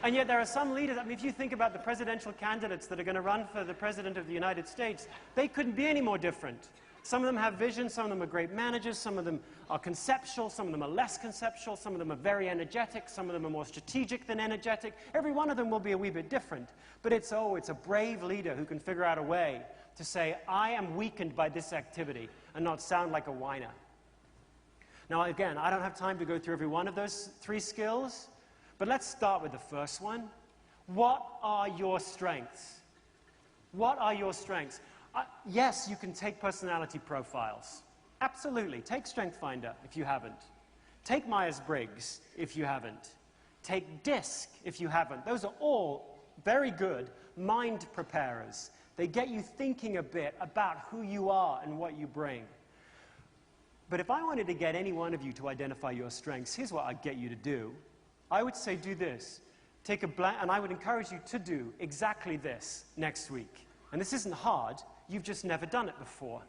And yet there are some leaders, I mean, if you think about the presidential candidates that are going to run for the President of the United States, they couldn't be any more different. Some of them have vision, some of them are great managers, some of them are conceptual, some of them are less conceptual, some of them are very energetic, some of them are more strategic than energetic. Every one of them will be a wee bit different. But it's a brave leader who can figure out a way to say, I am weakened by this activity, and not sound like a whiner. Now, again, I don't have time to go through every one of those 3 skills, but let's start with the first one. What are your strengths? What are your strengths? Yes, you can take personality profiles. Absolutely. Take StrengthsFinder if you haven't. Take Myers-Briggs if you haven't. Take DISC if you haven't. Those are all very good mind preparers. They get you thinking a bit about who you are and what you bring. But if I wanted to get any one of you to identify your strengths, here's what I'd get you to do. I would say do this. Take a blank, and I would encourage you to do exactly this next week. And this isn't hard. You've just never done it before.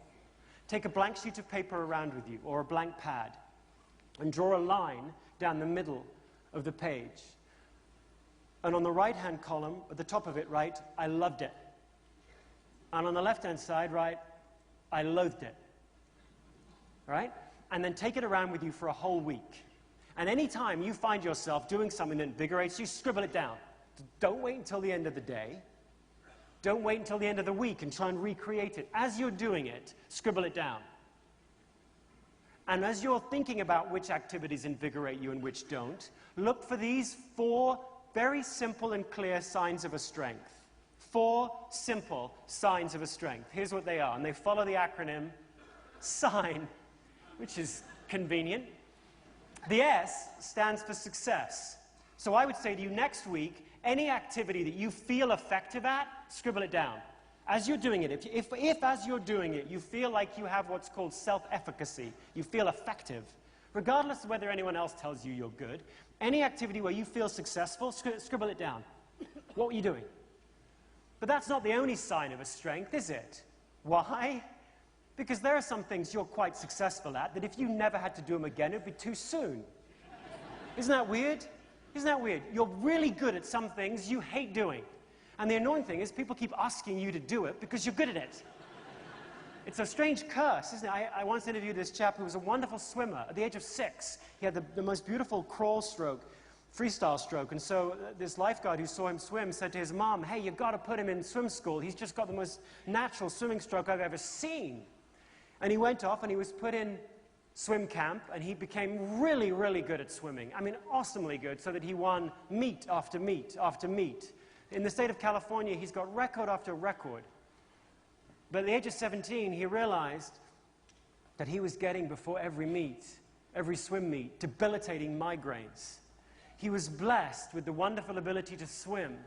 Take a blank sheet of paper around with you, or a blank pad, and draw a line down the middle of the page. And on the right-hand column, at the top of it, write, I loved it. And on the left-hand side, write, I loathed it. Right? And then take it around with you for a whole week. And any time you find yourself doing something that invigorates you, scribble it down. Don't wait until the end of the day. Don't wait until the end of the week and try and recreate it. As you're doing it, scribble it down. And as you're thinking about which activities invigorate you and which don't, look for these 4 very simple and clear signs of a strength. 4 simple signs of a strength. Here's what they are, and they follow the acronym SIGN, which is convenient. The S stands for success. So I would say to you next week, any activity that you feel effective at, scribble it down. As you're doing it, if as you're doing it, you feel like you have what's called self-efficacy, you feel effective, regardless of whether anyone else tells you you're good, any activity where you feel successful, scribble it down. What were you doing? But that's not the only sign of a strength, is it? Why? Because there are some things you're quite successful at that if you never had to do them again, it would be too soon. Isn't that weird? Isn't that weird? You're really good at some things you hate doing. And the annoying thing is people keep asking you to do it because you're good at it. It's a strange curse, isn't it? I once interviewed this chap who was a wonderful swimmer. At the age of 6, he had the most beautiful crawl stroke, freestyle stroke. And so this lifeguard who saw him swim said to his mom, hey, you've got to put him in swim school. He's just got the most natural swimming stroke I've ever seen. And he went off and he was put in swim camp, and he became really, really good at swimming. I mean, awesomely good, so that he won meet after meet after meet. In the state of California, he's got record after record. But at the age of 17, he realized that he was getting, before every meet, every swim meet, debilitating migraines. He was blessed with the wonderful ability to swim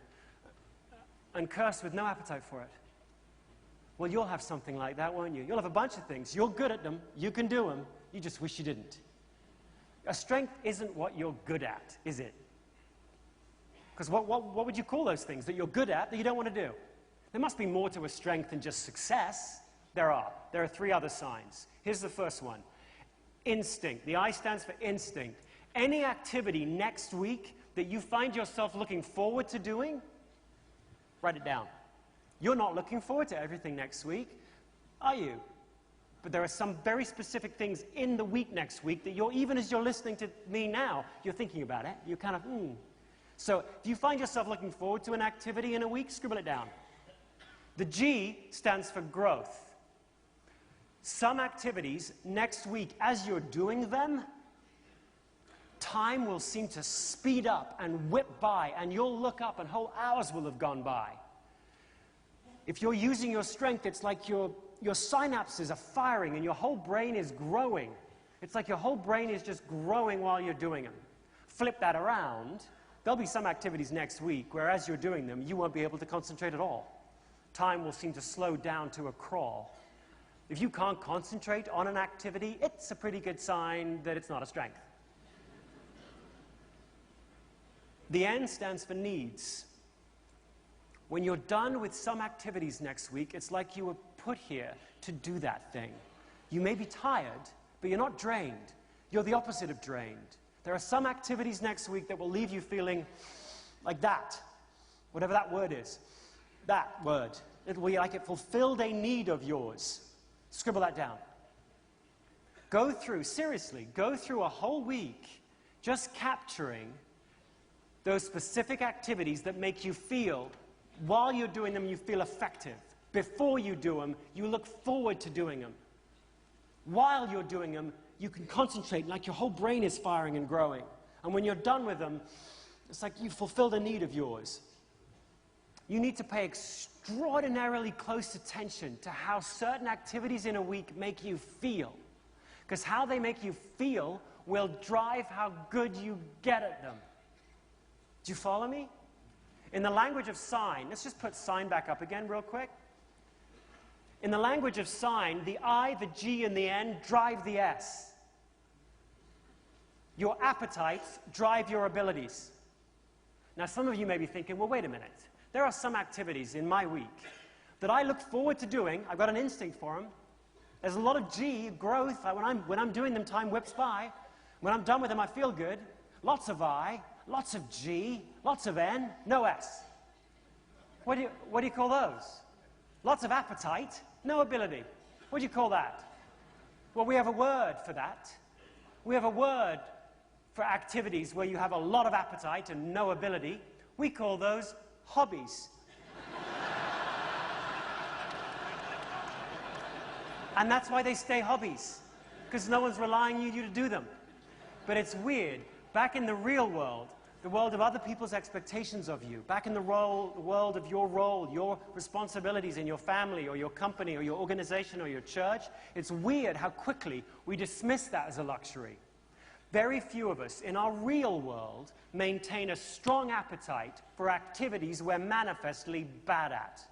and cursed with no appetite for it. Well, you'll have something like that, won't you? You'll have a bunch of things. You're good at them. You can do them. You just wish you didn't. A strength isn't what you're good at, is it? Because what would you call those things that you're good at that you don't want to do? There must be more to a strength than just success. There are. There are 3 other signs. Here's the first one. Instinct. The I stands for instinct. Any activity next week that you find yourself looking forward to doing, write it down. You're not looking forward to everything next week, are you? But there are some very specific things in the week next week that even as you're listening to me now, you're thinking about it. You're kind of, So if you find yourself looking forward to an activity in a week, scribble it down. The G stands for growth. Some activities next week, as you're doing them, time will seem to speed up and whip by, and you'll look up and whole hours will have gone by. If you're using your strength, it's like your synapses are firing and your whole brain is growing. It's like your whole brain is just growing while you're doing them. Flip that around. There'll be some activities next week where as you're doing them, you won't be able to concentrate at all. Time will seem to slow down to a crawl. If you can't concentrate on an activity, it's a pretty good sign that it's not a strength. The N stands for needs. When you're done with some activities next week, it's like you were put here to do that thing. You may be tired, but you're not drained. You're the opposite of drained. There are some activities next week that will leave you feeling like that, whatever that word is. That word. It'll be like it fulfilled a need of yours. Scribble that down. Go through, seriously, go through a whole week just capturing those specific activities that make you feel, while you're doing them, you feel effective. Before you do them, you look forward to doing them. While you're doing them, you can concentrate like your whole brain is firing and growing. And when you're done with them, it's like you've fulfilled a need of yours. You need to pay extraordinarily close attention to how certain activities in a week make you feel. Because how they make you feel will drive how good you get at them. Do you follow me? In the language of sign, let's just put sign back up again real quick. In the language of sign, the I, the G, and the N drive the S. Your appetites drive your abilities. Now, some of you may be thinking, well, wait a minute. There are some activities in my week that I look forward to doing. I've got an instinct for them. There's a lot of G, growth. When I'm doing them, time whips by. When I'm done with them, I feel good. Lots of I, lots of G, lots of N, no S. What do you call those? Lots of appetite, no ability. What do you call that? Well, we have a word for that. We have a word for activities where you have a lot of appetite and no ability. We call those hobbies. And that's why they stay hobbies, because no one's relying on you to do them. But it's weird. Back in the real world, the world of other people's expectations of you, back in the world of your role, your responsibilities in your family or your company or your organization or your church, it's weird how quickly we dismiss that as a luxury. Very few of us in our real world maintain a strong appetite for activities we're manifestly bad at.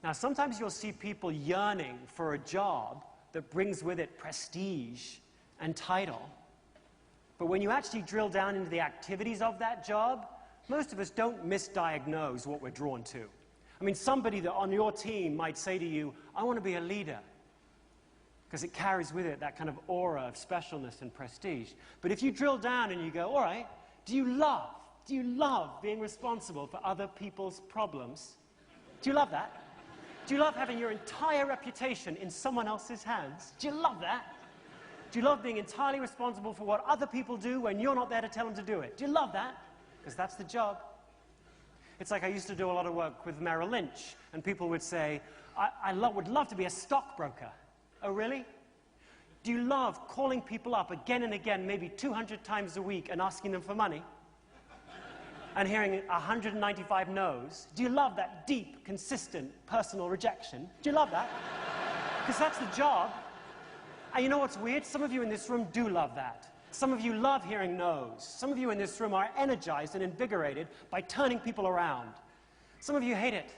Now, sometimes you'll see people yearning for a job that brings with it prestige and title. But when you actually drill down into the activities of that job, most of us don't misdiagnose what we're drawn to. I mean, somebody that on your team might say to you, I want to be a leader, because it carries with it that kind of aura of specialness and prestige. But if you drill down and you go, all right, do you love being responsible for other people's problems? Do you love that? Do you love having your entire reputation in someone else's hands? Do you love that? Do you love being entirely responsible for what other people do when you're not there to tell them to do it? Do you love that? Because that's the job. It's like I used to do a lot of work with Merrill Lynch, and people would say, I would love to be a stockbroker. Oh, really? Do you love calling people up again and again, maybe 200 times a week, and asking them for money? And hearing 195 no's? Do you love that deep, consistent, personal rejection? Do you love that? Because that's the job. And you know what's weird? Some of you in this room do love that. Some of you love hearing no's. Some of you in this room are energized and invigorated by turning people around. Some of you hate it.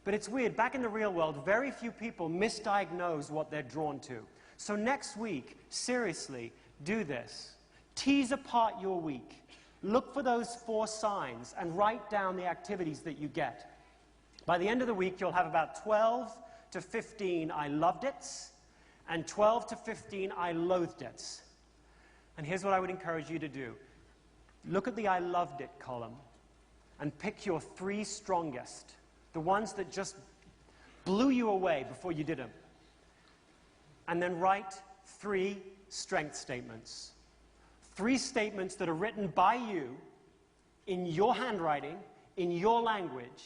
But it's weird. Back in the real world, very few people misdiagnose what they're drawn to. So next week, seriously, do this. Tease apart your week. Look for those 4 signs and write down the activities that you get. By the end of the week, you'll have about 12 to 15 I loved it's, and 12 to 15 I loathed it's. And here's what I would encourage you to do. Look at the I loved it column and pick your 3 strongest, the ones that just blew you away before you did them. And then write 3 strength statements. 3 statements that are written by you in your handwriting, in your language,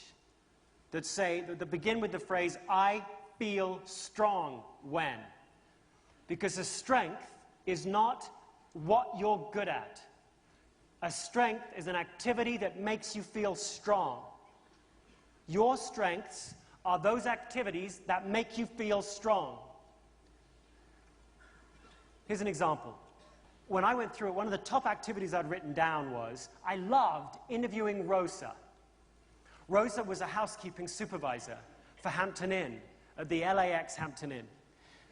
that begin with the phrase, I feel strong when. Because a strength is not what you're good at. A strength is an activity that makes you feel strong. Your strengths are those activities that make you feel strong. Here's an example. When I went through it, one of the top activities I'd written down was, I loved interviewing Rosa. Rosa was a housekeeping supervisor for Hampton Inn, at the LAX Hampton Inn.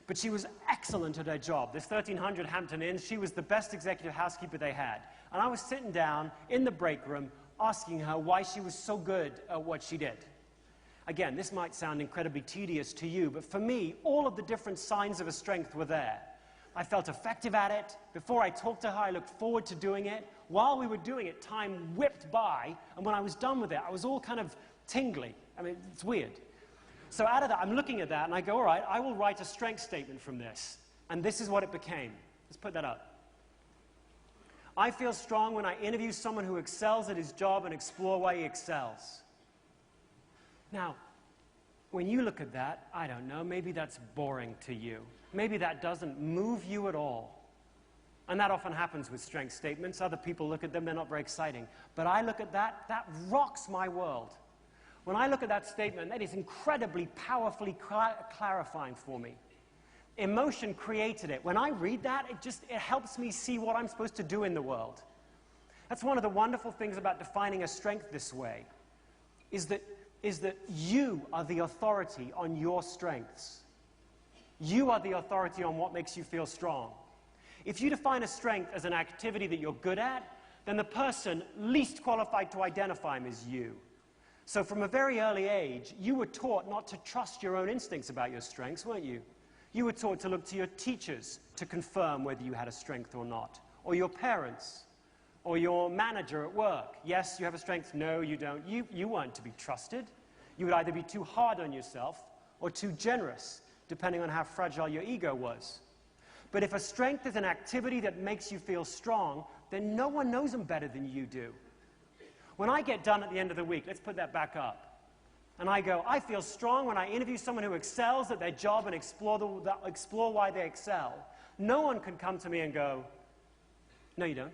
But she was excellent at her job. There's 1,300 Hampton Inns. She was the best executive housekeeper they had. And I was sitting down in the break room asking her why she was so good at what she did. Again, this might sound incredibly tedious to you, but for me, all of the different signs of a strength were there. I felt effective at it. Before I talked to her, I looked forward to doing it. While we were doing it, time whipped by, and when I was done with it, I was all kind of tingly. I mean, it's weird. So out of that, I'm looking at that, and I go, all right, I will write a strength statement from this. And this is what it became. Let's put that up. I feel strong when I interview someone who excels at his job and explore why he excels. Now, when you look at that, I don't know, maybe that's boring to you. Maybe that doesn't move you at all. And that often happens with strength statements. Other people look at them, they're not very exciting. But I look at that, that rocks my world. When I look at that statement, that is incredibly powerfully clarifying for me. Emotion created it. When I read that, it helps me see what I'm supposed to do in the world. That's one of the wonderful things about defining a strength this way, is that is that you are the authority on your strengths. You are the authority on what makes you feel strong. If you define a strength as an activity that you're good at, then the person least qualified to identify them is you. So from a very early age, you were taught not to trust your own instincts about your strengths, weren't you? You were taught to look to your teachers to confirm whether you had a strength or not, or your parents, or your manager at work. Yes, you have a strength. No, you don't. You weren't to be trusted. You would either be too hard on yourself or too generous, depending on how fragile your ego was. But if a strength is an activity that makes you feel strong, then no one knows them better than you do. When I get done at the end of the week, let's put that back up, and I go, I feel strong when I interview someone who excels at their job and explore why they excel. No one can come to me and go, no, you don't.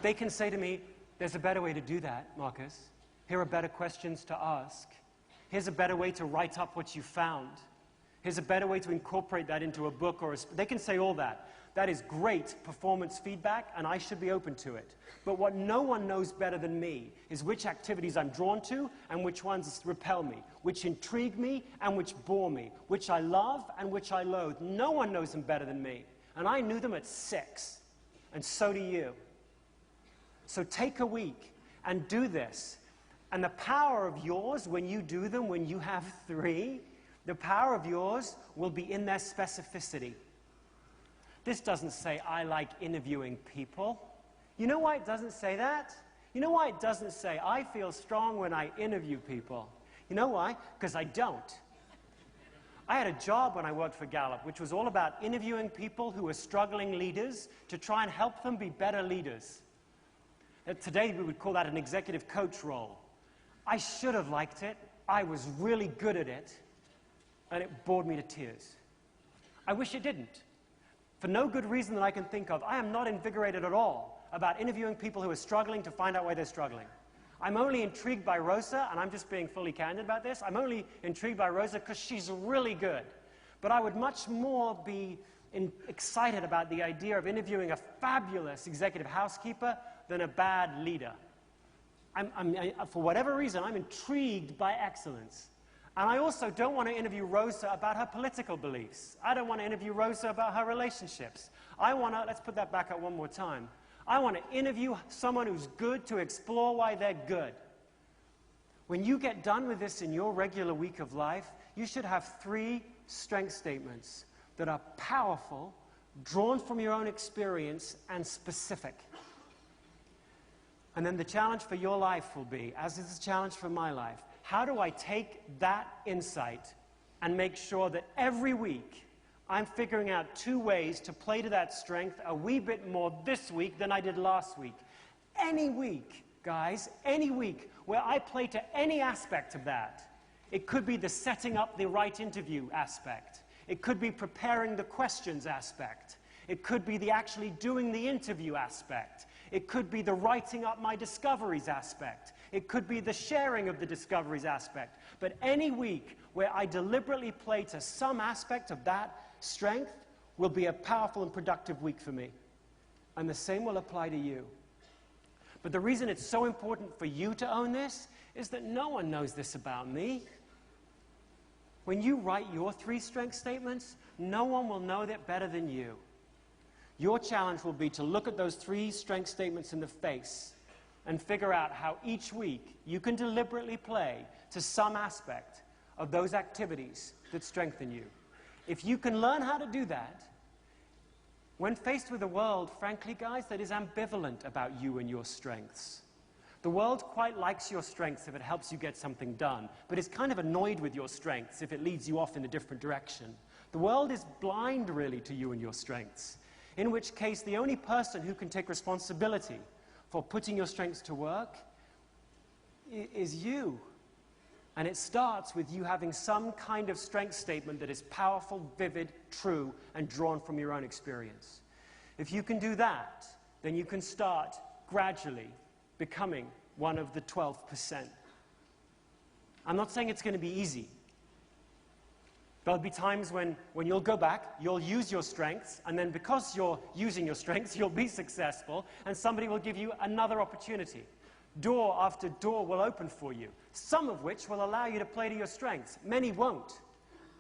They can say to me, there's a better way to do that, Marcus. Here are better questions to ask. Here's a better way to write up what you found. Here's a better way to incorporate that into a book or they can say all that. That is great performance feedback, and I should be open to it. But what no one knows better than me is which activities I'm drawn to and which ones repel me, which intrigue me and which bore me, which I love and which I loathe. No one knows them better than me. And I knew them at 6, and so do you. So take a week and do this. And the power of yours, when you do them, when you have 3, the power of yours will be in their specificity. This doesn't say, I like interviewing people. You know why it doesn't say that? You know why it doesn't say, I feel strong when I interview people? You know why? Because I don't. I had a job when I worked for Gallup, which was all about interviewing people who were struggling leaders to try and help them be better leaders. Today, we would call that an executive coach role. I should have liked it. I was really good at it, and it bored me to tears. I wish it didn't. For no good reason that I can think of, I am not invigorated at all about interviewing people who are struggling to find out why they're struggling. I'm only intrigued by Rosa, and I'm just being fully candid about this. I'm only intrigued by Rosa because she's really good. But I would much more be excited about the idea of interviewing a fabulous executive housekeeper than a bad leader. For whatever reason, I'm intrigued by excellence. And I also don't want to interview Rosa about her political beliefs. I don't want to interview Rosa about her relationships. I want to, let's put that back up one more time. I want to interview someone who's good to explore why they're good. When you get done with this in your regular week of life, you should have 3 strength statements that are powerful, drawn from your own experience, and specific. And then the challenge for your life will be, as is the challenge for my life, how do I take that insight and make sure that every week I'm figuring out 2 ways to play to that strength a wee bit more this week than I did last week. Any week, guys, any week where I play to any aspect of that. It could be the setting up the right interview aspect. It could be preparing the questions aspect. It could be the actually doing the interview aspect. It could be the writing up my discoveries aspect. It could be the sharing of the discoveries aspect. But any week where I deliberately play to some aspect of that strength will be a powerful and productive week for me. And the same will apply to you. But the reason it's so important for you to own this is that no one knows this about me. When you write your 3 strength statements, no one will know that better than you. Your challenge will be to look at those 3 strength statements in the face and figure out how each week you can deliberately play to some aspect of those activities that strengthen you. If you can learn how to do that, when faced with a world, frankly, guys, that is ambivalent about you and your strengths. The world quite likes your strengths if it helps you get something done, but is kind of annoyed with your strengths if it leads you off in a different direction. The world is blind, really, to you and your strengths, in which case the only person who can take responsibility for putting your strengths to work is you. And it starts with you having some kind of strength statement that is powerful, vivid, true, and drawn from your own experience. If you can do that, then you can start gradually becoming one of the 12%. I'm not saying it's going to be easy. There'll be times when you'll go back, you'll use your strengths, and then because you're using your strengths, you'll be successful, and somebody will give you another opportunity. Door after door will open for you, some of which will allow you to play to your strengths. Many won't.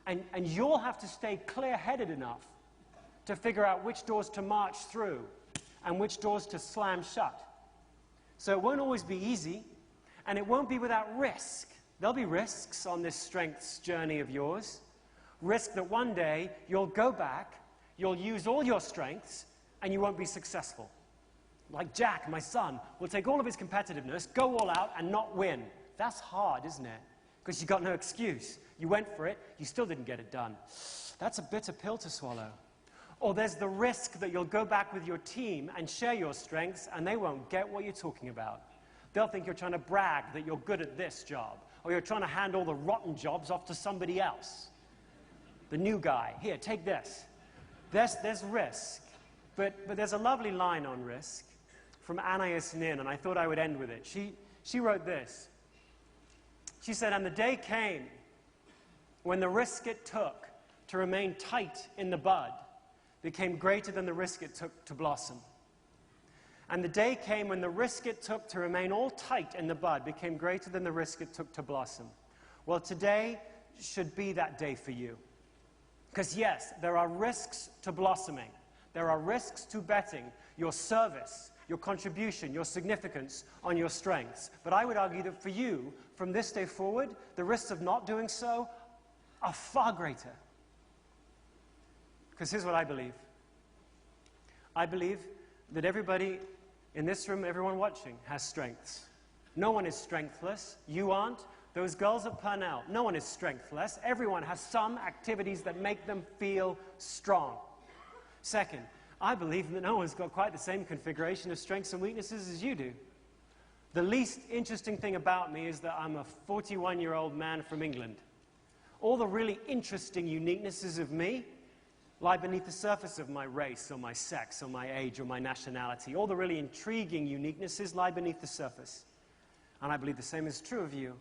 And you'll have to stay clear-headed enough to figure out which doors to march through and which doors to slam shut. So it won't always be easy, and it won't be without risk. There'll be risks on this strengths journey of yours. Risk that one day you'll go back, you'll use all your strengths, and you won't be successful. Like Jack, my son, will take all of his competitiveness, go all out, and not win. That's hard, isn't it? Because you got no excuse. You went for it, you still didn't get it done. That's a bitter pill to swallow. Or there's the risk that you'll go back with your team and share your strengths, and they won't get what you're talking about. They'll think you're trying to brag that you're good at this job, or you're trying to hand all the rotten jobs off to somebody else. The new guy, here, take this. There's risk, but there's a lovely line on risk from Anais Nin, and I thought I would end with it. She wrote this. She said, and the day came when the risk it took to remain tight in the bud became greater than the risk it took to blossom. And the day came when the risk it took to remain all tight in the bud became greater than the risk it took to blossom. Well, today should be that day for you. Because yes, there are risks to blossoming. There are risks to betting your service, your contribution, your significance on your strengths. But I would argue that for you, from this day forward, the risks of not doing so are far greater. Because here's what I believe. I believe that everybody in this room, everyone watching, has strengths. No one is strengthless. You aren't. Those girls at Purnell, no one is strengthless. Everyone has some activities that make them feel strong. Second, I believe that no one's got quite the same configuration of strengths and weaknesses as you do. The least interesting thing about me is that I'm a 41-year-old man from England. All the really interesting uniquenesses of me lie beneath the surface of my race, or my sex, or my age, or my nationality. All the really intriguing uniquenesses lie beneath the surface. And I believe the same is true of you.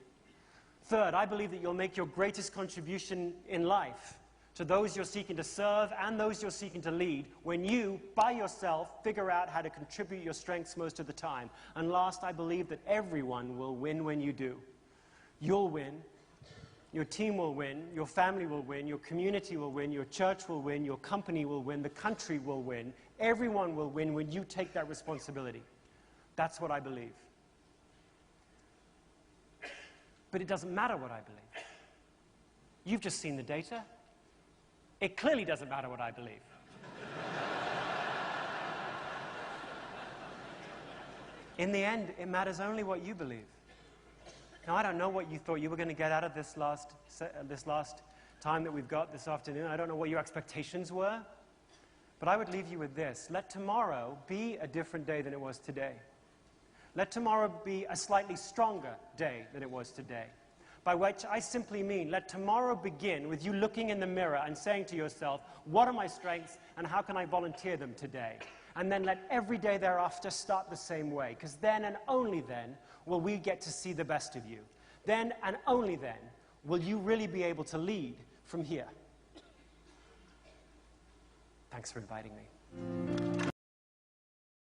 Third, I believe that you'll make your greatest contribution in life to those you're seeking to serve and those you're seeking to lead when you, by yourself, figure out how to contribute your strengths most of the time. And last, I believe that everyone will win when you do. You'll win. Your team will win, your family will win, your community will win, your church will win, your company will win, the country will win. Everyone will win when you take that responsibility. That's what I believe. But it doesn't matter what I believe. You've just seen the data. It clearly doesn't matter what I believe. In the end, it matters only what you believe. Now, I don't know what you thought you were going to get out of this last time that we've got this afternoon. I don't know what your expectations were. But I would leave you with this. Let tomorrow be a different day than it was today. Let tomorrow be a slightly stronger day than it was today. By which I simply mean, let tomorrow begin with you looking in the mirror and saying to yourself, what are my strengths and how can I volunteer them today? And then let every day thereafter start the same way. Because then and only then will we get to see the best of you. Then and only then will you really be able to lead from here. Thanks for inviting me.